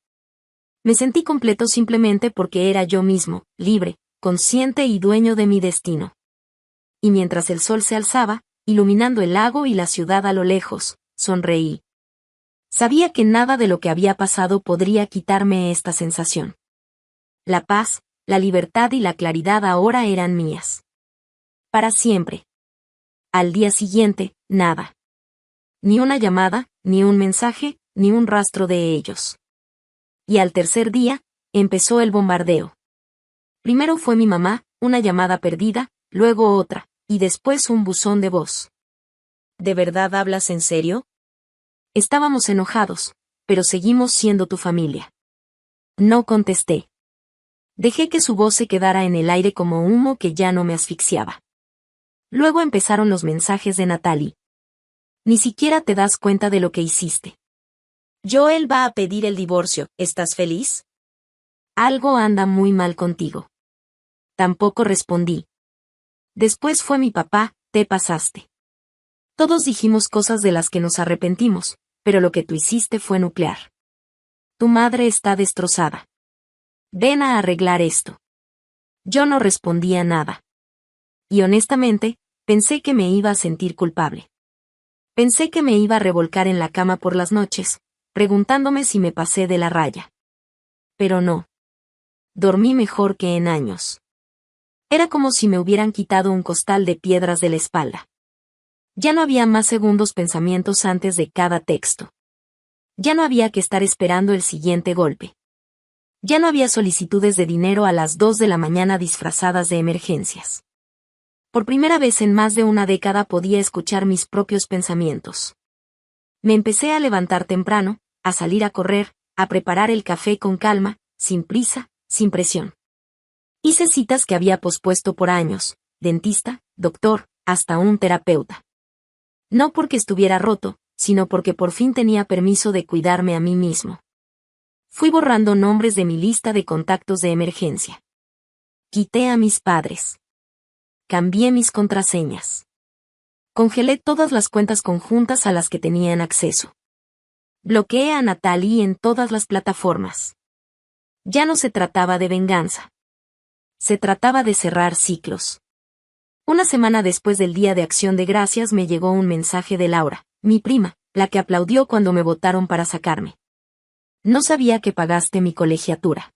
Me sentí completo simplemente porque era yo mismo, libre, consciente y dueño de mi destino. Y mientras el sol se alzaba, iluminando el lago y la ciudad a lo lejos, sonreí. Sabía que nada de lo que había pasado podría quitarme esta sensación. La paz, la libertad y la claridad ahora eran mías. Para siempre. Al día siguiente, nada. Ni una llamada, ni un mensaje, ni un rastro de ellos. Y al tercer día, empezó el bombardeo. Primero fue mi mamá, una llamada perdida, luego otra, y después un buzón de voz. ¿De verdad hablas en serio? Estábamos enojados, pero seguimos siendo tu familia. No contesté. Dejé que su voz se quedara en el aire como humo que ya no me asfixiaba. Luego empezaron los mensajes de Natalie. Ni siquiera te das cuenta de lo que hiciste. Joel va a pedir el divorcio, ¿estás feliz? Algo anda muy mal contigo. Tampoco respondí. Después fue mi papá, te pasaste. Todos dijimos cosas de las que nos arrepentimos, pero lo que tú hiciste fue nuclear. Tu madre está destrozada. Ven a arreglar esto. Yo no respondía nada. Y honestamente, pensé que me iba a sentir culpable. Pensé que me iba a revolcar en la cama por las noches, preguntándome si me pasé de la raya. Pero no. Dormí mejor que en años. Era como si me hubieran quitado un costal de piedras de la espalda. Ya no había más segundos pensamientos antes de cada texto. Ya no había que estar esperando el siguiente golpe. Ya no había solicitudes de dinero a las 2 de la mañana disfrazadas de emergencias. Por primera vez en más de una década podía escuchar mis propios pensamientos. Me empecé a levantar temprano, a salir a correr, a preparar el café con calma, sin prisa, sin presión. Hice citas que había pospuesto por años, dentista, doctor, hasta un terapeuta. No porque estuviera roto, sino porque por fin tenía permiso de cuidarme a mí mismo. Fui borrando nombres de mi lista de contactos de emergencia. Quité a mis padres. Cambié mis contraseñas. Congelé todas las cuentas conjuntas a las que tenían acceso. Bloqueé a Natalie en todas las plataformas. Ya no se trataba de venganza. Se trataba de cerrar ciclos. Una semana después del Día de Acción de Gracias me llegó un mensaje de Laura, mi prima, la que aplaudió cuando me votaron para sacarme. No sabía que pagaste mi colegiatura.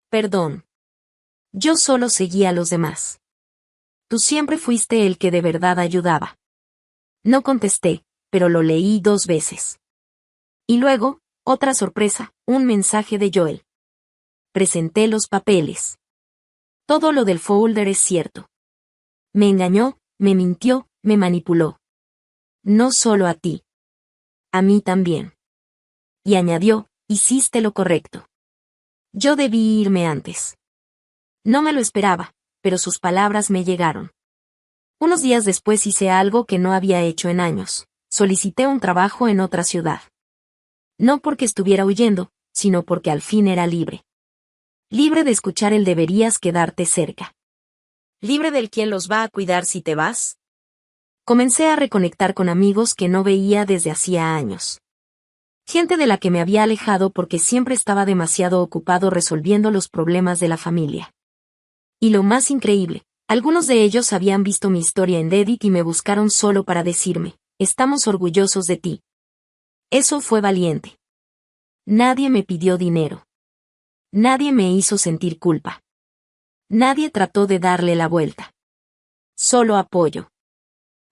Perdón. Yo solo seguía a los demás. Tú siempre fuiste el que de verdad ayudaba. No contesté, pero lo leí 2 veces. Y luego, otra sorpresa, un mensaje de Joel. Presenté los papeles. Todo lo del folder es cierto. Me engañó, me mintió, me manipuló. No solo a ti. A mí también. Y añadió, hiciste lo correcto. Yo debí irme antes. No me lo esperaba, pero sus palabras me llegaron. Unos días después hice algo que no había hecho en años. Solicité un trabajo en otra ciudad. No porque estuviera huyendo, sino porque al fin era libre. Libre de escuchar el deberías quedarte cerca. ¿Libre del quién los va a cuidar si te vas? Comencé a reconectar con amigos que no veía desde hacía años. Gente de la que me había alejado porque siempre estaba demasiado ocupado resolviendo los problemas de la familia. Y lo más increíble, algunos de ellos habían visto mi historia en Reddit y me buscaron solo para decirme, estamos orgullosos de ti. Eso fue valiente. Nadie me pidió dinero. Nadie me hizo sentir culpa. Nadie trató de darle la vuelta. Solo apoyo.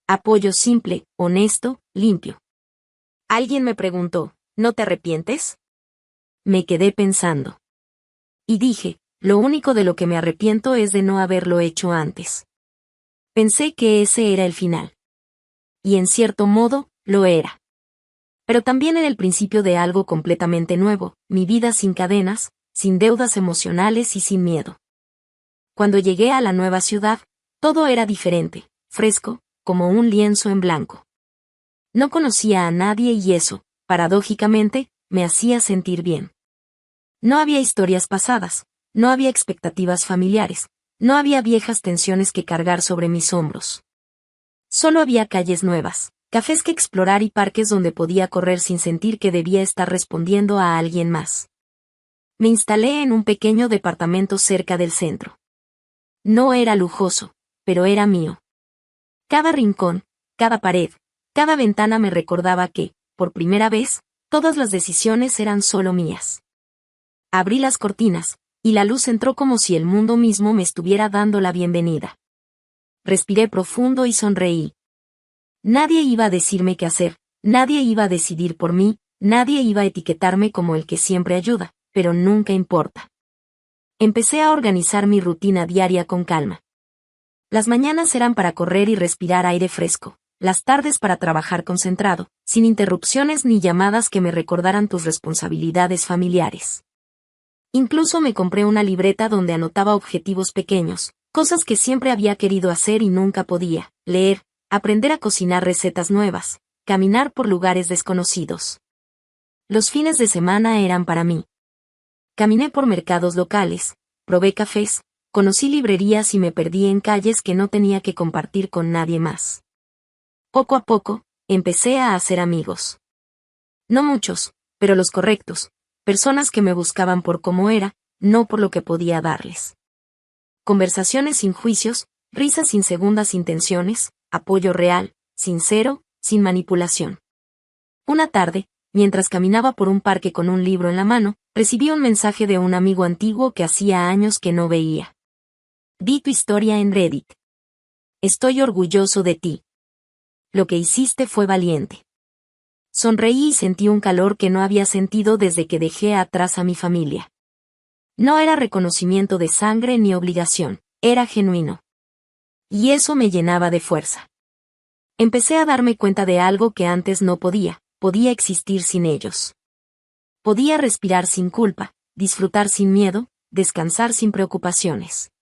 Apoyo simple, honesto, limpio. Alguien me preguntó, ¿no te arrepientes? Me quedé pensando. Y dije, lo único de lo que me arrepiento es de no haberlo hecho antes. Pensé que ese era el final. Y en cierto modo, lo era. Pero también era el principio de algo completamente nuevo, mi vida sin cadenas, sin deudas emocionales y sin miedo. Cuando llegué a la nueva ciudad, todo era diferente, fresco, como un lienzo en blanco. No conocía a nadie y eso, paradójicamente, me hacía sentir bien. No había historias pasadas, no había expectativas familiares, no había viejas tensiones que cargar sobre mis hombros. Solo había calles nuevas, cafés que explorar y parques donde podía correr sin sentir que debía estar respondiendo a alguien más. Me instalé en un pequeño departamento cerca del centro. No era lujoso, pero era mío. Cada rincón, cada pared, cada ventana me recordaba que, por primera vez, todas las decisiones eran solo mías. Abrí las cortinas, y la luz entró como si el mundo mismo me estuviera dando la bienvenida. Respiré profundo y sonreí. Nadie iba a decirme qué hacer, nadie iba a decidir por mí, nadie iba a etiquetarme como el que siempre ayuda, pero nunca importa. Empecé a organizar mi rutina diaria con calma. Las mañanas eran para correr y respirar aire fresco, las tardes para trabajar concentrado, sin interrupciones ni llamadas que me recordaran tus responsabilidades familiares. Incluso me compré una libreta donde anotaba objetivos pequeños, cosas que siempre había querido hacer y nunca podía, leer, aprender a cocinar recetas nuevas, caminar por lugares desconocidos. Los fines de semana eran para mí. Caminé por mercados locales, probé cafés, conocí librerías y me perdí en calles que no tenía que compartir con nadie más. Poco a poco, empecé a hacer amigos. No muchos, pero los correctos, personas que me buscaban por cómo era, no por lo que podía darles. Conversaciones sin juicios, risas sin segundas intenciones, apoyo real, sincero, sin manipulación. Una tarde, mientras caminaba por un parque con un libro en la mano, recibí un mensaje de un amigo antiguo que hacía años que no veía. Vi tu historia en Reddit. Estoy orgulloso de ti. Lo que hiciste fue valiente. Sonreí y sentí un calor que no había sentido desde que dejé atrás a mi familia. No era reconocimiento de sangre ni obligación, era genuino. Y eso me llenaba de fuerza. Empecé a darme cuenta de algo que antes no podía existir sin ellos. Podía respirar sin culpa, disfrutar sin miedo, descansar sin preocupaciones.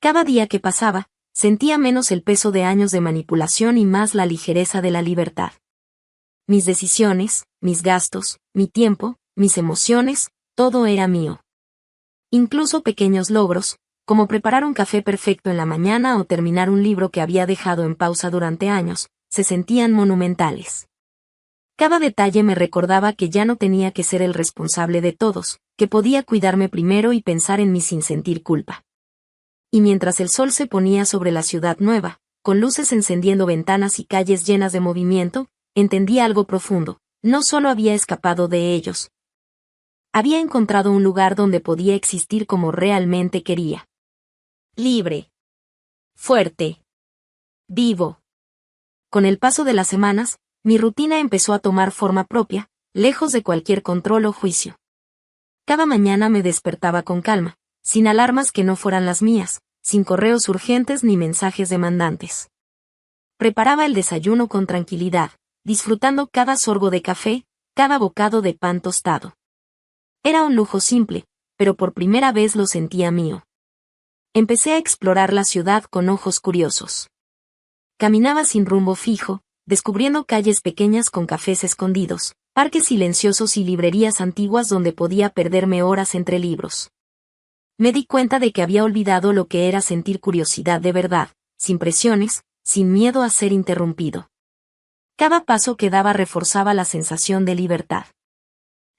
Cada día que pasaba, sentía menos el peso de años de manipulación y más la ligereza de la libertad. Mis decisiones, mis gastos, mi tiempo, mis emociones, todo era mío. Incluso pequeños logros, como preparar un café perfecto en la mañana o terminar un libro que había dejado en pausa durante años, se sentían monumentales. Cada detalle me recordaba que ya no tenía que ser el responsable de todos, que podía cuidarme primero y pensar en mí sin sentir culpa. Y mientras el sol se ponía sobre la ciudad nueva, con luces encendiendo ventanas y calles llenas de movimiento, entendí algo profundo: no solo había escapado de ellos. Había encontrado un lugar donde podía existir como realmente quería. Libre. Fuerte. Vivo. Con el paso de las semanas, mi rutina empezó a tomar forma propia, lejos de cualquier control o juicio. Cada mañana me despertaba con calma, sin alarmas que no fueran las mías, sin correos urgentes ni mensajes demandantes. Preparaba el desayuno con tranquilidad, disfrutando cada sorbo de café, cada bocado de pan tostado. Era un lujo simple, pero por primera vez lo sentía mío. Empecé a explorar la ciudad con ojos curiosos. Caminaba sin rumbo fijo, descubriendo calles pequeñas con cafés escondidos, parques silenciosos y librerías antiguas donde podía perderme horas entre libros. Me di cuenta de que había olvidado lo que era sentir curiosidad de verdad, sin presiones, sin miedo a ser interrumpido. Cada paso que daba reforzaba la sensación de libertad.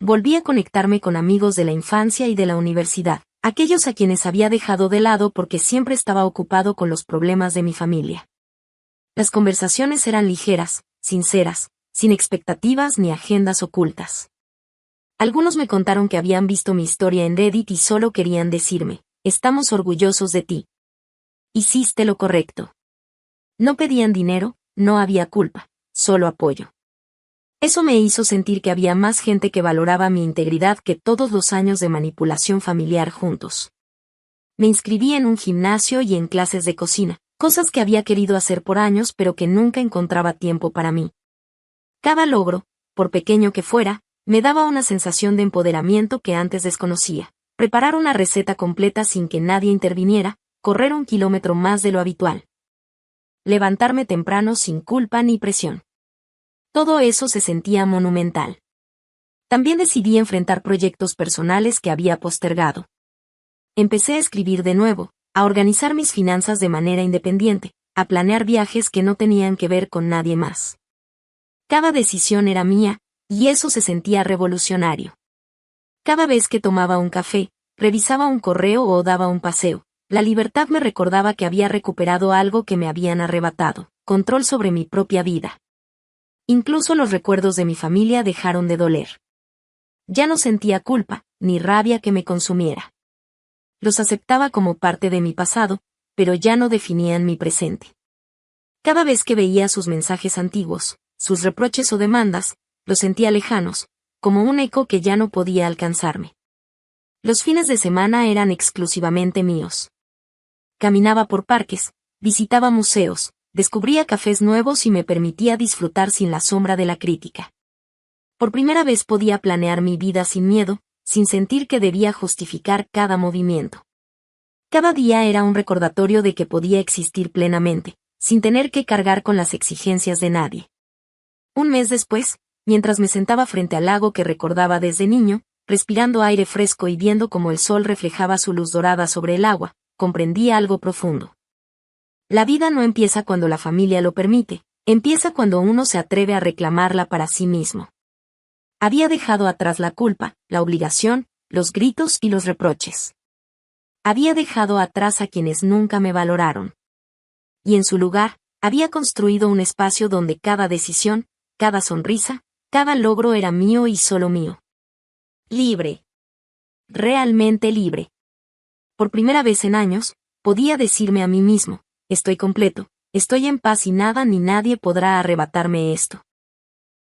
Volví a conectarme con amigos de la infancia y de la universidad, aquellos a quienes había dejado de lado porque siempre estaba ocupado con los problemas de mi familia. Las conversaciones eran ligeras, sinceras, sin expectativas ni agendas ocultas. Algunos me contaron que habían visto mi historia en Reddit y solo querían decirme: estamos orgullosos de ti. Hiciste lo correcto. No pedían dinero, no había culpa, solo apoyo. Eso me hizo sentir que había más gente que valoraba mi integridad que todos los años de manipulación familiar juntos. Me inscribí en un gimnasio y en clases de cocina, cosas que había querido hacer por años pero que nunca encontraba tiempo para mí. Cada logro, por pequeño que fuera, me daba una sensación de empoderamiento que antes desconocía. Preparar una receta completa sin que nadie interviniera, correr 1 kilómetro más de lo habitual. Levantarme temprano sin culpa ni presión. Todo eso se sentía monumental. También decidí enfrentar proyectos personales que había postergado. Empecé a escribir de nuevo, a organizar mis finanzas de manera independiente, a planear viajes que no tenían que ver con nadie más. Cada decisión era mía, y eso se sentía revolucionario. Cada vez que tomaba un café, revisaba un correo o daba un paseo, la libertad me recordaba que había recuperado algo que me habían arrebatado: control sobre mi propia vida. Incluso los recuerdos de mi familia dejaron de doler. Ya no sentía culpa, ni rabia que me consumiera. Los aceptaba como parte de mi pasado, pero ya no definían mi presente. Cada vez que veía sus mensajes antiguos, sus reproches o demandas, los sentía lejanos, como un eco que ya no podía alcanzarme. Los fines de semana eran exclusivamente míos. Caminaba por parques, visitaba museos, descubría cafés nuevos y me permitía disfrutar sin la sombra de la crítica. Por primera vez podía planear mi vida sin miedo, sin sentir que debía justificar cada movimiento. Cada día era un recordatorio de que podía existir plenamente, sin tener que cargar con las exigencias de nadie. Un mes después, mientras me sentaba frente al lago que recordaba desde niño, respirando aire fresco y viendo cómo el sol reflejaba su luz dorada sobre el agua, comprendí algo profundo. La vida no empieza cuando la familia lo permite, empieza cuando uno se atreve a reclamarla para sí mismo. Había dejado atrás la culpa, la obligación, los gritos y los reproches. Había dejado atrás a quienes nunca me valoraron. Y en su lugar, había construido un espacio donde cada decisión, cada sonrisa, cada logro era mío y solo mío. Libre. Realmente libre. Por primera vez en años, podía decirme a mí mismo: estoy completo, estoy en paz y nada ni nadie podrá arrebatarme esto.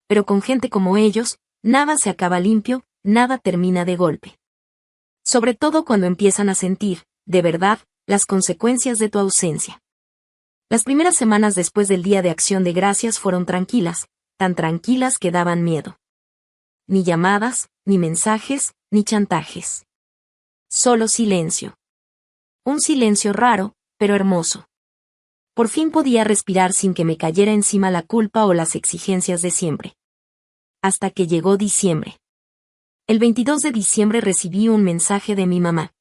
Pero con gente como ellos, nada se acaba limpio, nada termina de golpe. Sobre todo cuando empiezan a sentir, de verdad, las consecuencias de tu ausencia. Las primeras semanas después del Día de Acción de Gracias fueron tranquilas, tan tranquilas que daban miedo. Ni llamadas, ni mensajes, ni chantajes. Solo silencio. Un silencio raro, pero hermoso. Por fin podía respirar sin que me cayera encima la culpa o las exigencias de siempre. Hasta que llegó diciembre. El 22 de diciembre recibí un mensaje de mi mamá.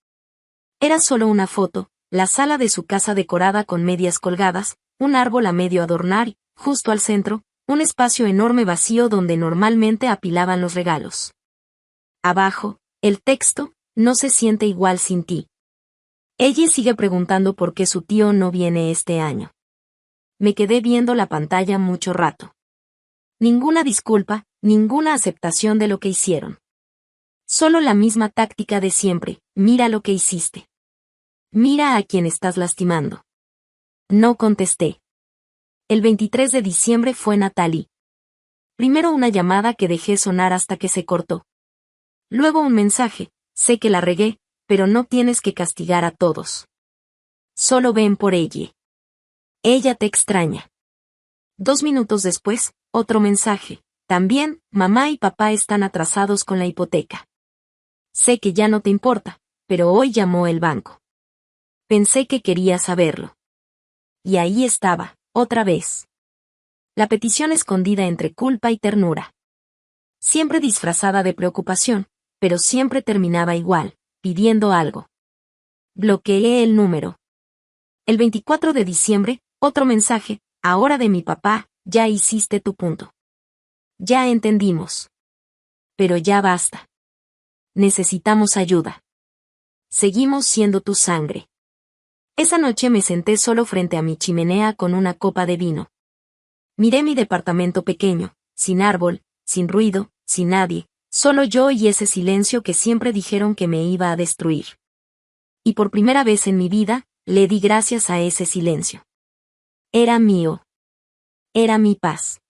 Era solo una foto, la sala de su casa decorada con medias colgadas, un árbol a medio adornar y, justo al centro, un espacio enorme vacío donde normalmente apilaban los regalos. Abajo, El texto, no se siente igual sin ti. Ella sigue preguntando por qué su tío no viene este año. Me quedé viendo la pantalla mucho rato. Ninguna disculpa, ninguna aceptación de lo que hicieron. Solo la misma táctica de siempre, mira lo que hiciste. Mira a quien estás lastimando. No contesté. El 23 de diciembre fue Natalie. Primero una llamada que dejé sonar hasta que se cortó. Luego un mensaje, sé que la regué, pero no tienes que castigar a todos. Solo ven por ella. Ella te extraña. 2 minutos después, otro mensaje. También, mamá y papá están atrasados con la hipoteca. Sé que ya no te importa, pero hoy llamó el banco. Pensé que querías saberlo. Y ahí estaba, otra vez. La petición escondida entre culpa y ternura. Siempre disfrazada de preocupación, pero siempre terminaba igual, pidiendo algo. Bloqueé el número. El 24 de diciembre, otro mensaje, ahora de mi papá, ya hiciste tu punto. Ya entendimos. Pero ya basta. Necesitamos ayuda. Seguimos siendo tu sangre. Esa noche me senté solo frente a mi chimenea con una copa de vino. Miré mi departamento pequeño, sin árbol, sin ruido, sin nadie, solo yo y ese silencio que siempre dijeron que me iba a destruir. Y por primera vez en mi vida, le di gracias a ese silencio. Era mío. Era mi paz.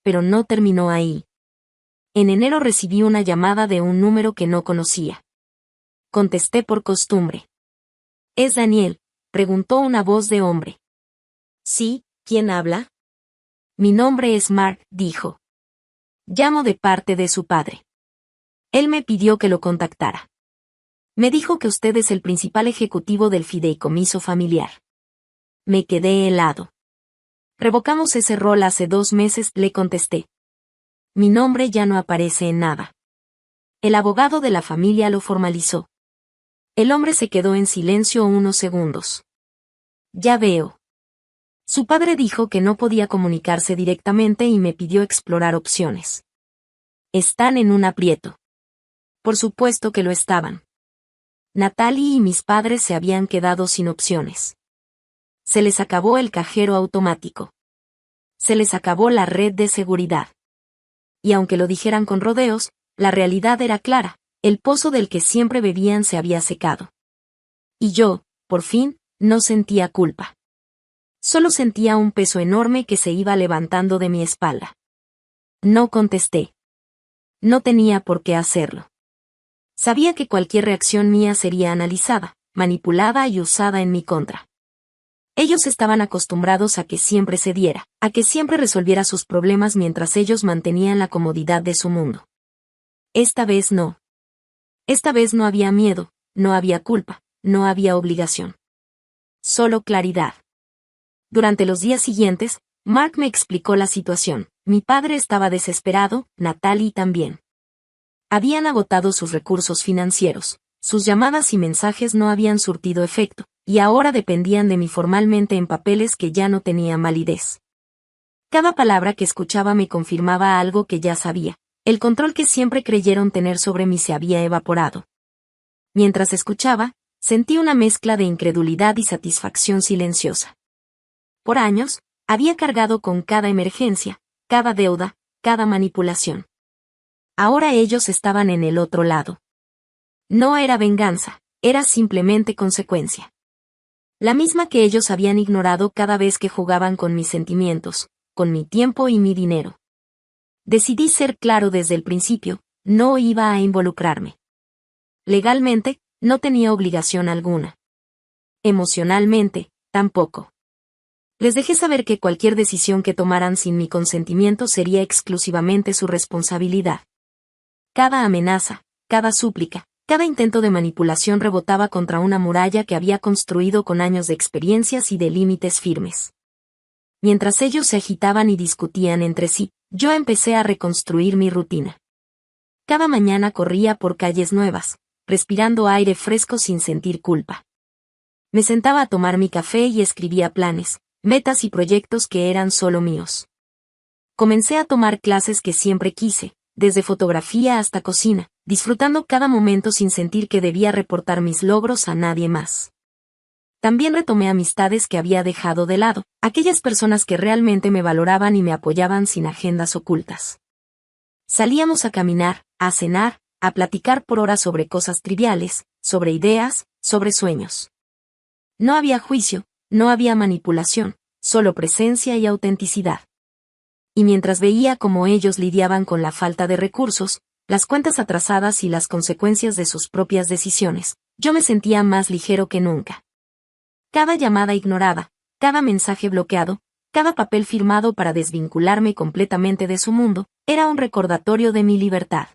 Pero no terminó ahí. En enero recibí una llamada de un número que no conocía. Contesté por costumbre. ¿Es Daniel?, preguntó una voz de hombre. Sí, ¿quién habla? Mi nombre es Mark, dijo. Llamo de parte de su padre. Él me pidió que lo contactara. Me dijo que usted es el principal ejecutivo del fideicomiso familiar. Me quedé helado. Revocamos ese rol hace 2 meses, le contesté. Mi nombre ya no aparece en nada. El abogado de la familia lo formalizó. El hombre se quedó en silencio unos segundos. Ya veo. Su padre dijo que no podía comunicarse directamente y me pidió explorar opciones. Están en un aprieto. Por supuesto que lo estaban. Natalie y mis padres se habían quedado sin opciones. Se les acabó el cajero automático. Se les acabó la red de seguridad. Y aunque lo dijeran con rodeos, la realidad era clara, el pozo del que siempre bebían se había secado. Y yo, por fin, no sentía culpa. Solo sentía un peso enorme que se iba levantando de mi espalda. No contesté. No tenía por qué hacerlo. Sabía que cualquier reacción mía sería analizada, manipulada y usada en mi contra. Ellos estaban acostumbrados a que siempre cediera, a que siempre resolviera sus problemas mientras ellos mantenían la comodidad de su mundo. Esta vez no. Esta vez no había miedo, no había culpa, no había obligación. Solo claridad. Durante los días siguientes, Mark me explicó la situación. Mi padre estaba desesperado, Natalie también. Habían agotado sus recursos financieros, sus llamadas y mensajes no habían surtido efecto, y ahora dependían de mí formalmente en papeles que ya no tenían validez. Cada palabra que escuchaba me confirmaba algo que ya sabía. El control que siempre creyeron tener sobre mí se había evaporado. Mientras escuchaba, sentí una mezcla de incredulidad y satisfacción silenciosa. Por años, había cargado con cada emergencia, cada deuda, cada manipulación. Ahora ellos estaban en el otro lado. No era venganza, era simplemente consecuencia. La misma que ellos habían ignorado cada vez que jugaban con mis sentimientos, con mi tiempo y mi dinero. Decidí ser claro desde el principio, no iba a involucrarme. Legalmente, no tenía obligación alguna. Emocionalmente, tampoco. Les dejé saber que cualquier decisión que tomaran sin mi consentimiento sería exclusivamente su responsabilidad. Cada amenaza, cada súplica, cada intento de manipulación rebotaba contra una muralla que había construido con años de experiencias y de límites firmes. Mientras ellos se agitaban y discutían entre sí, yo empecé a reconstruir mi rutina. Cada mañana corría por calles nuevas, respirando aire fresco sin sentir culpa. Me sentaba a tomar mi café y escribía planes, metas y proyectos que eran solo míos. Comencé a tomar clases que siempre quise, desde fotografía hasta cocina, disfrutando cada momento sin sentir que debía reportar mis logros a nadie más. También retomé amistades que había dejado de lado, aquellas personas que realmente me valoraban y me apoyaban sin agendas ocultas. Salíamos a caminar, a cenar, a platicar por horas sobre cosas triviales, sobre ideas, sobre sueños. No había juicio, no había manipulación, solo presencia y autenticidad. Y mientras veía cómo ellos lidiaban con la falta de recursos, las cuentas atrasadas y las consecuencias de sus propias decisiones, yo me sentía más ligero que nunca. Cada llamada ignorada, cada mensaje bloqueado, cada papel firmado para desvincularme completamente de su mundo, era un recordatorio de mi libertad.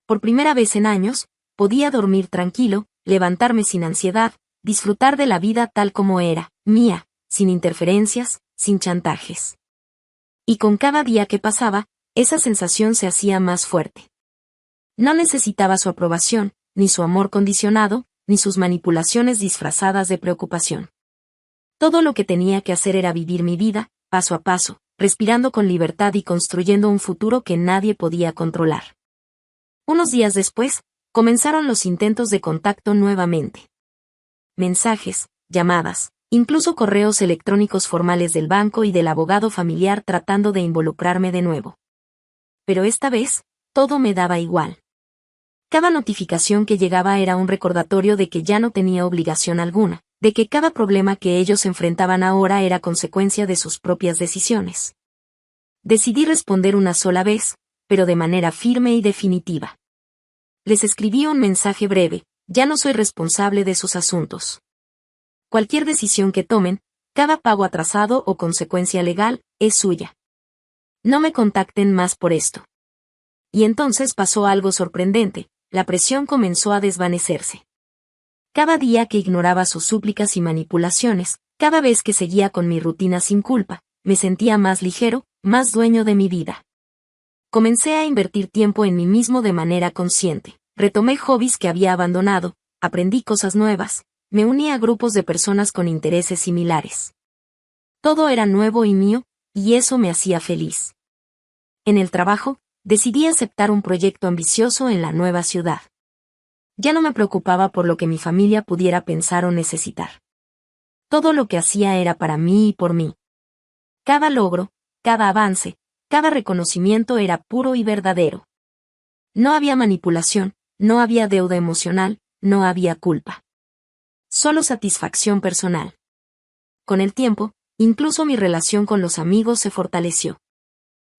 Por primera vez en años, podía dormir tranquilo, levantarme sin ansiedad, disfrutar de la vida tal como era, mía, sin interferencias, sin chantajes. Y con cada día que pasaba, esa sensación se hacía más fuerte. No necesitaba su aprobación, ni su amor condicionado, ni sus manipulaciones disfrazadas de preocupación. Todo lo que tenía que hacer era vivir mi vida, paso a paso, respirando con libertad y construyendo un futuro que nadie podía controlar. Unos días después, comenzaron los intentos de contacto nuevamente. Mensajes, llamadas, incluso correos electrónicos formales del banco y del abogado familiar tratando de involucrarme de nuevo. Pero esta vez, todo me daba igual. Cada notificación que llegaba era un recordatorio de que ya no tenía obligación alguna, de que cada problema que ellos enfrentaban ahora era consecuencia de sus propias decisiones. Decidí responder una sola vez, pero de manera firme y definitiva. Les escribí un mensaje breve: ya no soy responsable de sus asuntos. Cualquier decisión que tomen, cada pago atrasado o consecuencia legal, es suya. No me contacten más por esto. Y entonces pasó algo sorprendente, la presión comenzó a desvanecerse. Cada día que ignoraba sus súplicas y manipulaciones, cada vez que seguía con mi rutina sin culpa, me sentía más ligero, más dueño de mi vida. Comencé a invertir tiempo en mí mismo de manera consciente, retomé hobbies que había abandonado, aprendí cosas nuevas, me uní a grupos de personas con intereses similares. Todo era nuevo y mío, y eso me hacía feliz. En el trabajo, decidí aceptar un proyecto ambicioso en la nueva ciudad. Ya no me preocupaba por lo que mi familia pudiera pensar o necesitar. Todo lo que hacía era para mí y por mí. Cada logro, cada avance, cada reconocimiento era puro y verdadero. No había manipulación, no había deuda emocional, no había culpa. Solo satisfacción personal. Con el tiempo, incluso mi relación con los amigos se fortaleció.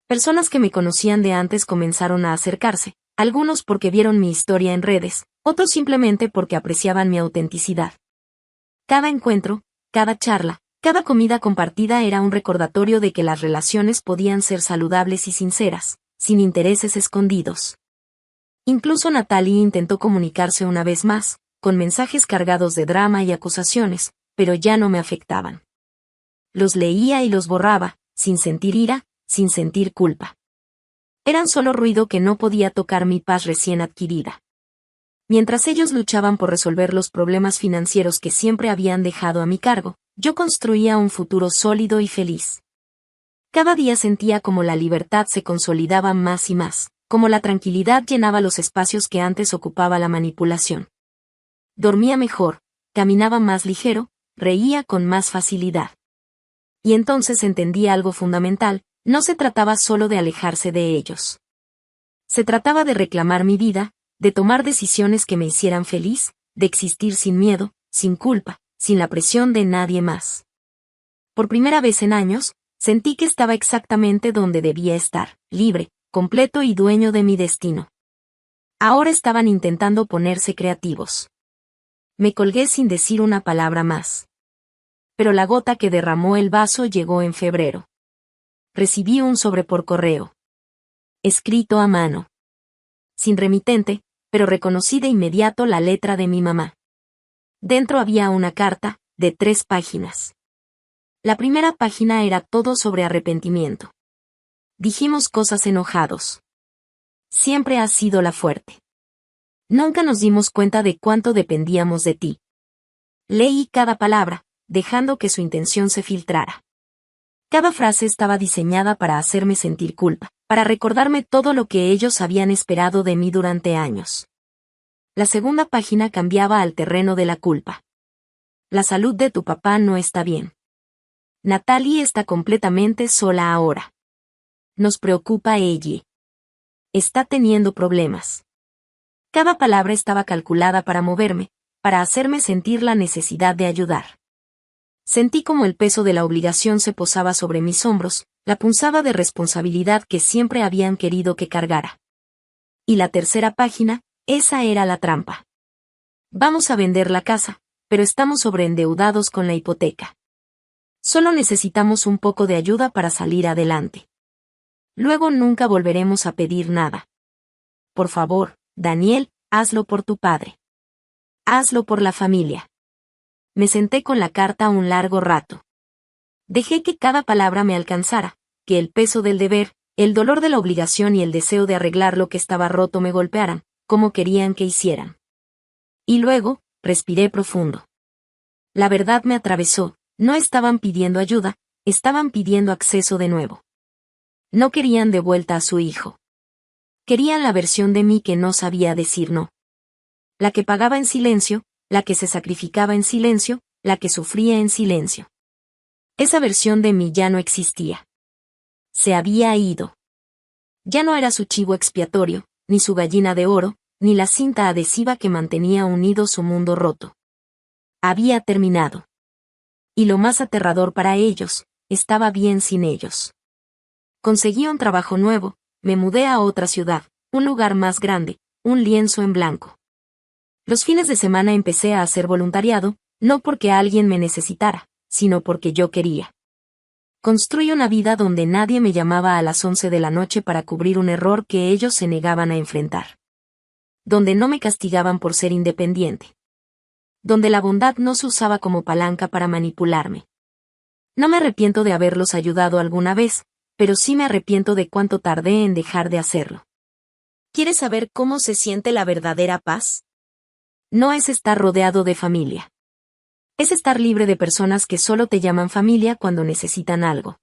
Personas que me conocían de antes comenzaron a acercarse, algunos porque vieron mi historia en redes, otros simplemente porque apreciaban mi autenticidad. Cada encuentro, cada charla, cada comida compartida era un recordatorio de que las relaciones podían ser saludables y sinceras, sin intereses escondidos. Incluso Natalie intentó comunicarse una vez más, con mensajes cargados de drama y acusaciones, pero ya no me afectaban. Los leía y los borraba, sin sentir ira, sin sentir culpa. Eran solo ruido que no podía tocar mi paz recién adquirida. Mientras ellos luchaban por resolver los problemas financieros que siempre habían dejado a mi cargo, yo construía un futuro sólido y feliz. Cada día sentía como la libertad se consolidaba más y más, como la tranquilidad llenaba los espacios que antes ocupaba la manipulación. Dormía mejor, caminaba más ligero, reía con más facilidad. Y entonces entendí algo fundamental: no se trataba solo de alejarse de ellos. Se trataba de reclamar mi vida, de tomar decisiones que me hicieran feliz, de existir sin miedo, sin culpa, sin la presión de nadie más. Por primera vez en años, sentí que estaba exactamente donde debía estar, libre, completo y dueño de mi destino. Ahora estaban intentando ponerse creativos. Me colgué sin decir una palabra más. Pero la gota que derramó el vaso llegó en febrero. Recibí un sobre por correo. Escrito a mano. Sin remitente, pero reconocí de inmediato la letra de mi mamá. Dentro había una carta, de 3 páginas. La primera página era todo sobre arrepentimiento. Dijimos cosas enojados. Siempre has sido la fuerte. Nunca nos dimos cuenta de cuánto dependíamos de ti. Leí cada palabra, dejando que su intención se filtrara. Cada frase estaba diseñada para hacerme sentir culpa, para recordarme todo lo que ellos habían esperado de mí durante años. La segunda página cambiaba al terreno de la culpa. La salud de tu papá no está bien. Natalie está completamente sola ahora. Nos preocupa ella. Está teniendo problemas. Cada palabra estaba calculada para moverme, para hacerme sentir la necesidad de ayudar. Sentí como el peso de la obligación se posaba sobre mis hombros, la punzada de responsabilidad que siempre habían querido que cargara. Y la tercera página, esa era la trampa. Vamos a vender la casa, pero estamos sobreendeudados con la hipoteca. Solo necesitamos un poco de ayuda para salir adelante. Luego nunca volveremos a pedir nada. Por favor, Daniel, hazlo por tu padre. Hazlo por la familia. Me senté con la carta un largo rato. Dejé que cada palabra me alcanzara, que el peso del deber, el dolor de la obligación y el deseo de arreglar lo que estaba roto me golpearan, como querían que hicieran. Y luego, respiré profundo. La verdad me atravesó, no estaban pidiendo ayuda, estaban pidiendo acceso de nuevo. No querían de vuelta a su hijo. Querían la versión de mí que no sabía decir no. La que pagaba en silencio, la que se sacrificaba en silencio, la que sufría en silencio. Esa versión de mí ya no existía. Se había ido. Ya no era su chivo expiatorio, ni su gallina de oro, ni la cinta adhesiva que mantenía unido su mundo roto. Había terminado. Y lo más aterrador para ellos, estaba bien sin ellos. Conseguí un trabajo nuevo, me mudé a otra ciudad, un lugar más grande, un lienzo en blanco. Los fines de semana empecé a hacer voluntariado, no porque alguien me necesitara, sino porque yo quería. Construí una vida donde nadie me llamaba a las 11 de la noche para cubrir un error que ellos se negaban a enfrentar. Donde no me castigaban por ser independiente. Donde la bondad no se usaba como palanca para manipularme. No me arrepiento de haberlos ayudado alguna vez, pero sí me arrepiento de cuánto tardé en dejar de hacerlo. ¿Quieres saber cómo se siente la verdadera paz? No es estar rodeado de familia. Es estar libre de personas que solo te llaman familia cuando necesitan algo.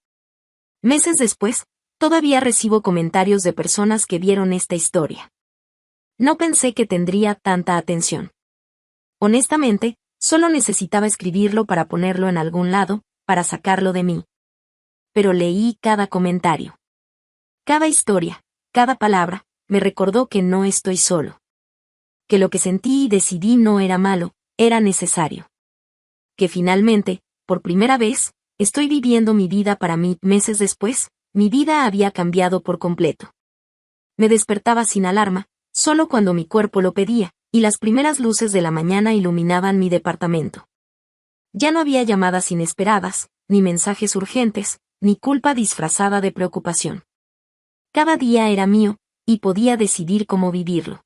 Meses después, todavía recibo comentarios de personas que vieron esta historia. No pensé que tendría tanta atención. Honestamente, solo necesitaba escribirlo para ponerlo en algún lado, para sacarlo de mí. Pero leí cada comentario. Cada historia, cada palabra, me recordó que no estoy solo. Que lo que sentí y decidí no era malo, era necesario. Que finalmente, por primera vez, estoy viviendo mi vida para mí. Meses después, mi vida había cambiado por completo. Me despertaba sin alarma, solo cuando mi cuerpo lo pedía, y las primeras luces de la mañana iluminaban mi departamento. Ya no había llamadas inesperadas, ni mensajes urgentes, ni culpa disfrazada de preocupación. Cada día era mío, y podía decidir cómo vivirlo.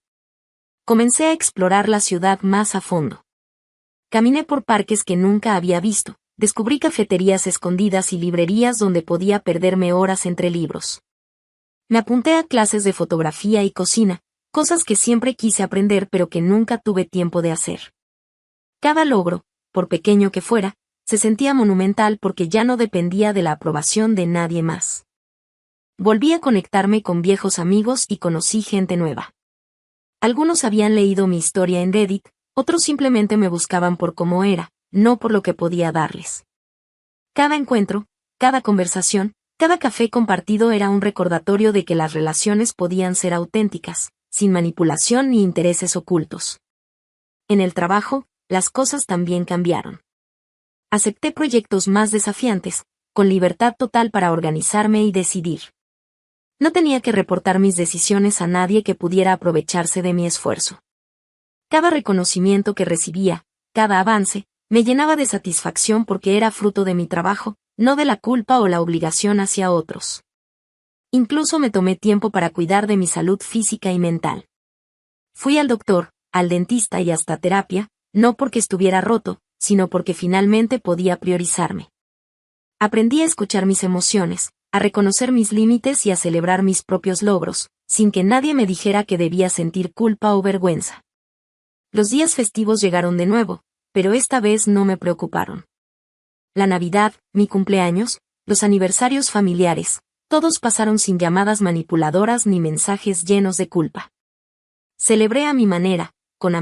Comencé a explorar la ciudad más a fondo. Caminé por parques que nunca había visto, descubrí cafeterías escondidas y librerías donde podía perderme horas entre libros. Me apunté a clases de fotografía y cocina, cosas que siempre quise aprender pero que nunca tuve tiempo de hacer. Cada logro, por pequeño que fuera, se sentía monumental porque ya no dependía de la aprobación de nadie más. Volví a conectarme con viejos amigos y conocí gente nueva. Algunos habían leído mi historia en Reddit, otros simplemente me buscaban por cómo era, no por lo que podía darles. Cada encuentro, cada conversación, cada café compartido era un recordatorio de que las relaciones podían ser auténticas, sin manipulación ni intereses ocultos. En el trabajo, las cosas también cambiaron. Acepté proyectos más desafiantes, con libertad total para organizarme y decidir. No tenía que reportar mis decisiones a nadie que pudiera aprovecharse de mi esfuerzo. Cada reconocimiento que recibía, cada avance, me llenaba de satisfacción porque era fruto de mi trabajo, no de la culpa o la obligación hacia otros. Incluso me tomé tiempo para cuidar de mi salud física y mental. Fui al doctor, al dentista y hasta terapia, no porque estuviera roto, sino porque finalmente podía priorizarme. Aprendí a escuchar mis emociones, a reconocer mis límites y a celebrar mis propios logros, sin que nadie me dijera que debía sentir culpa o vergüenza. Los días festivos llegaron de nuevo, pero esta vez no me preocuparon. La Navidad, mi cumpleaños, los aniversarios familiares, todos pasaron sin llamadas manipuladoras ni mensajes llenos de culpa. Celebré a mi manera, con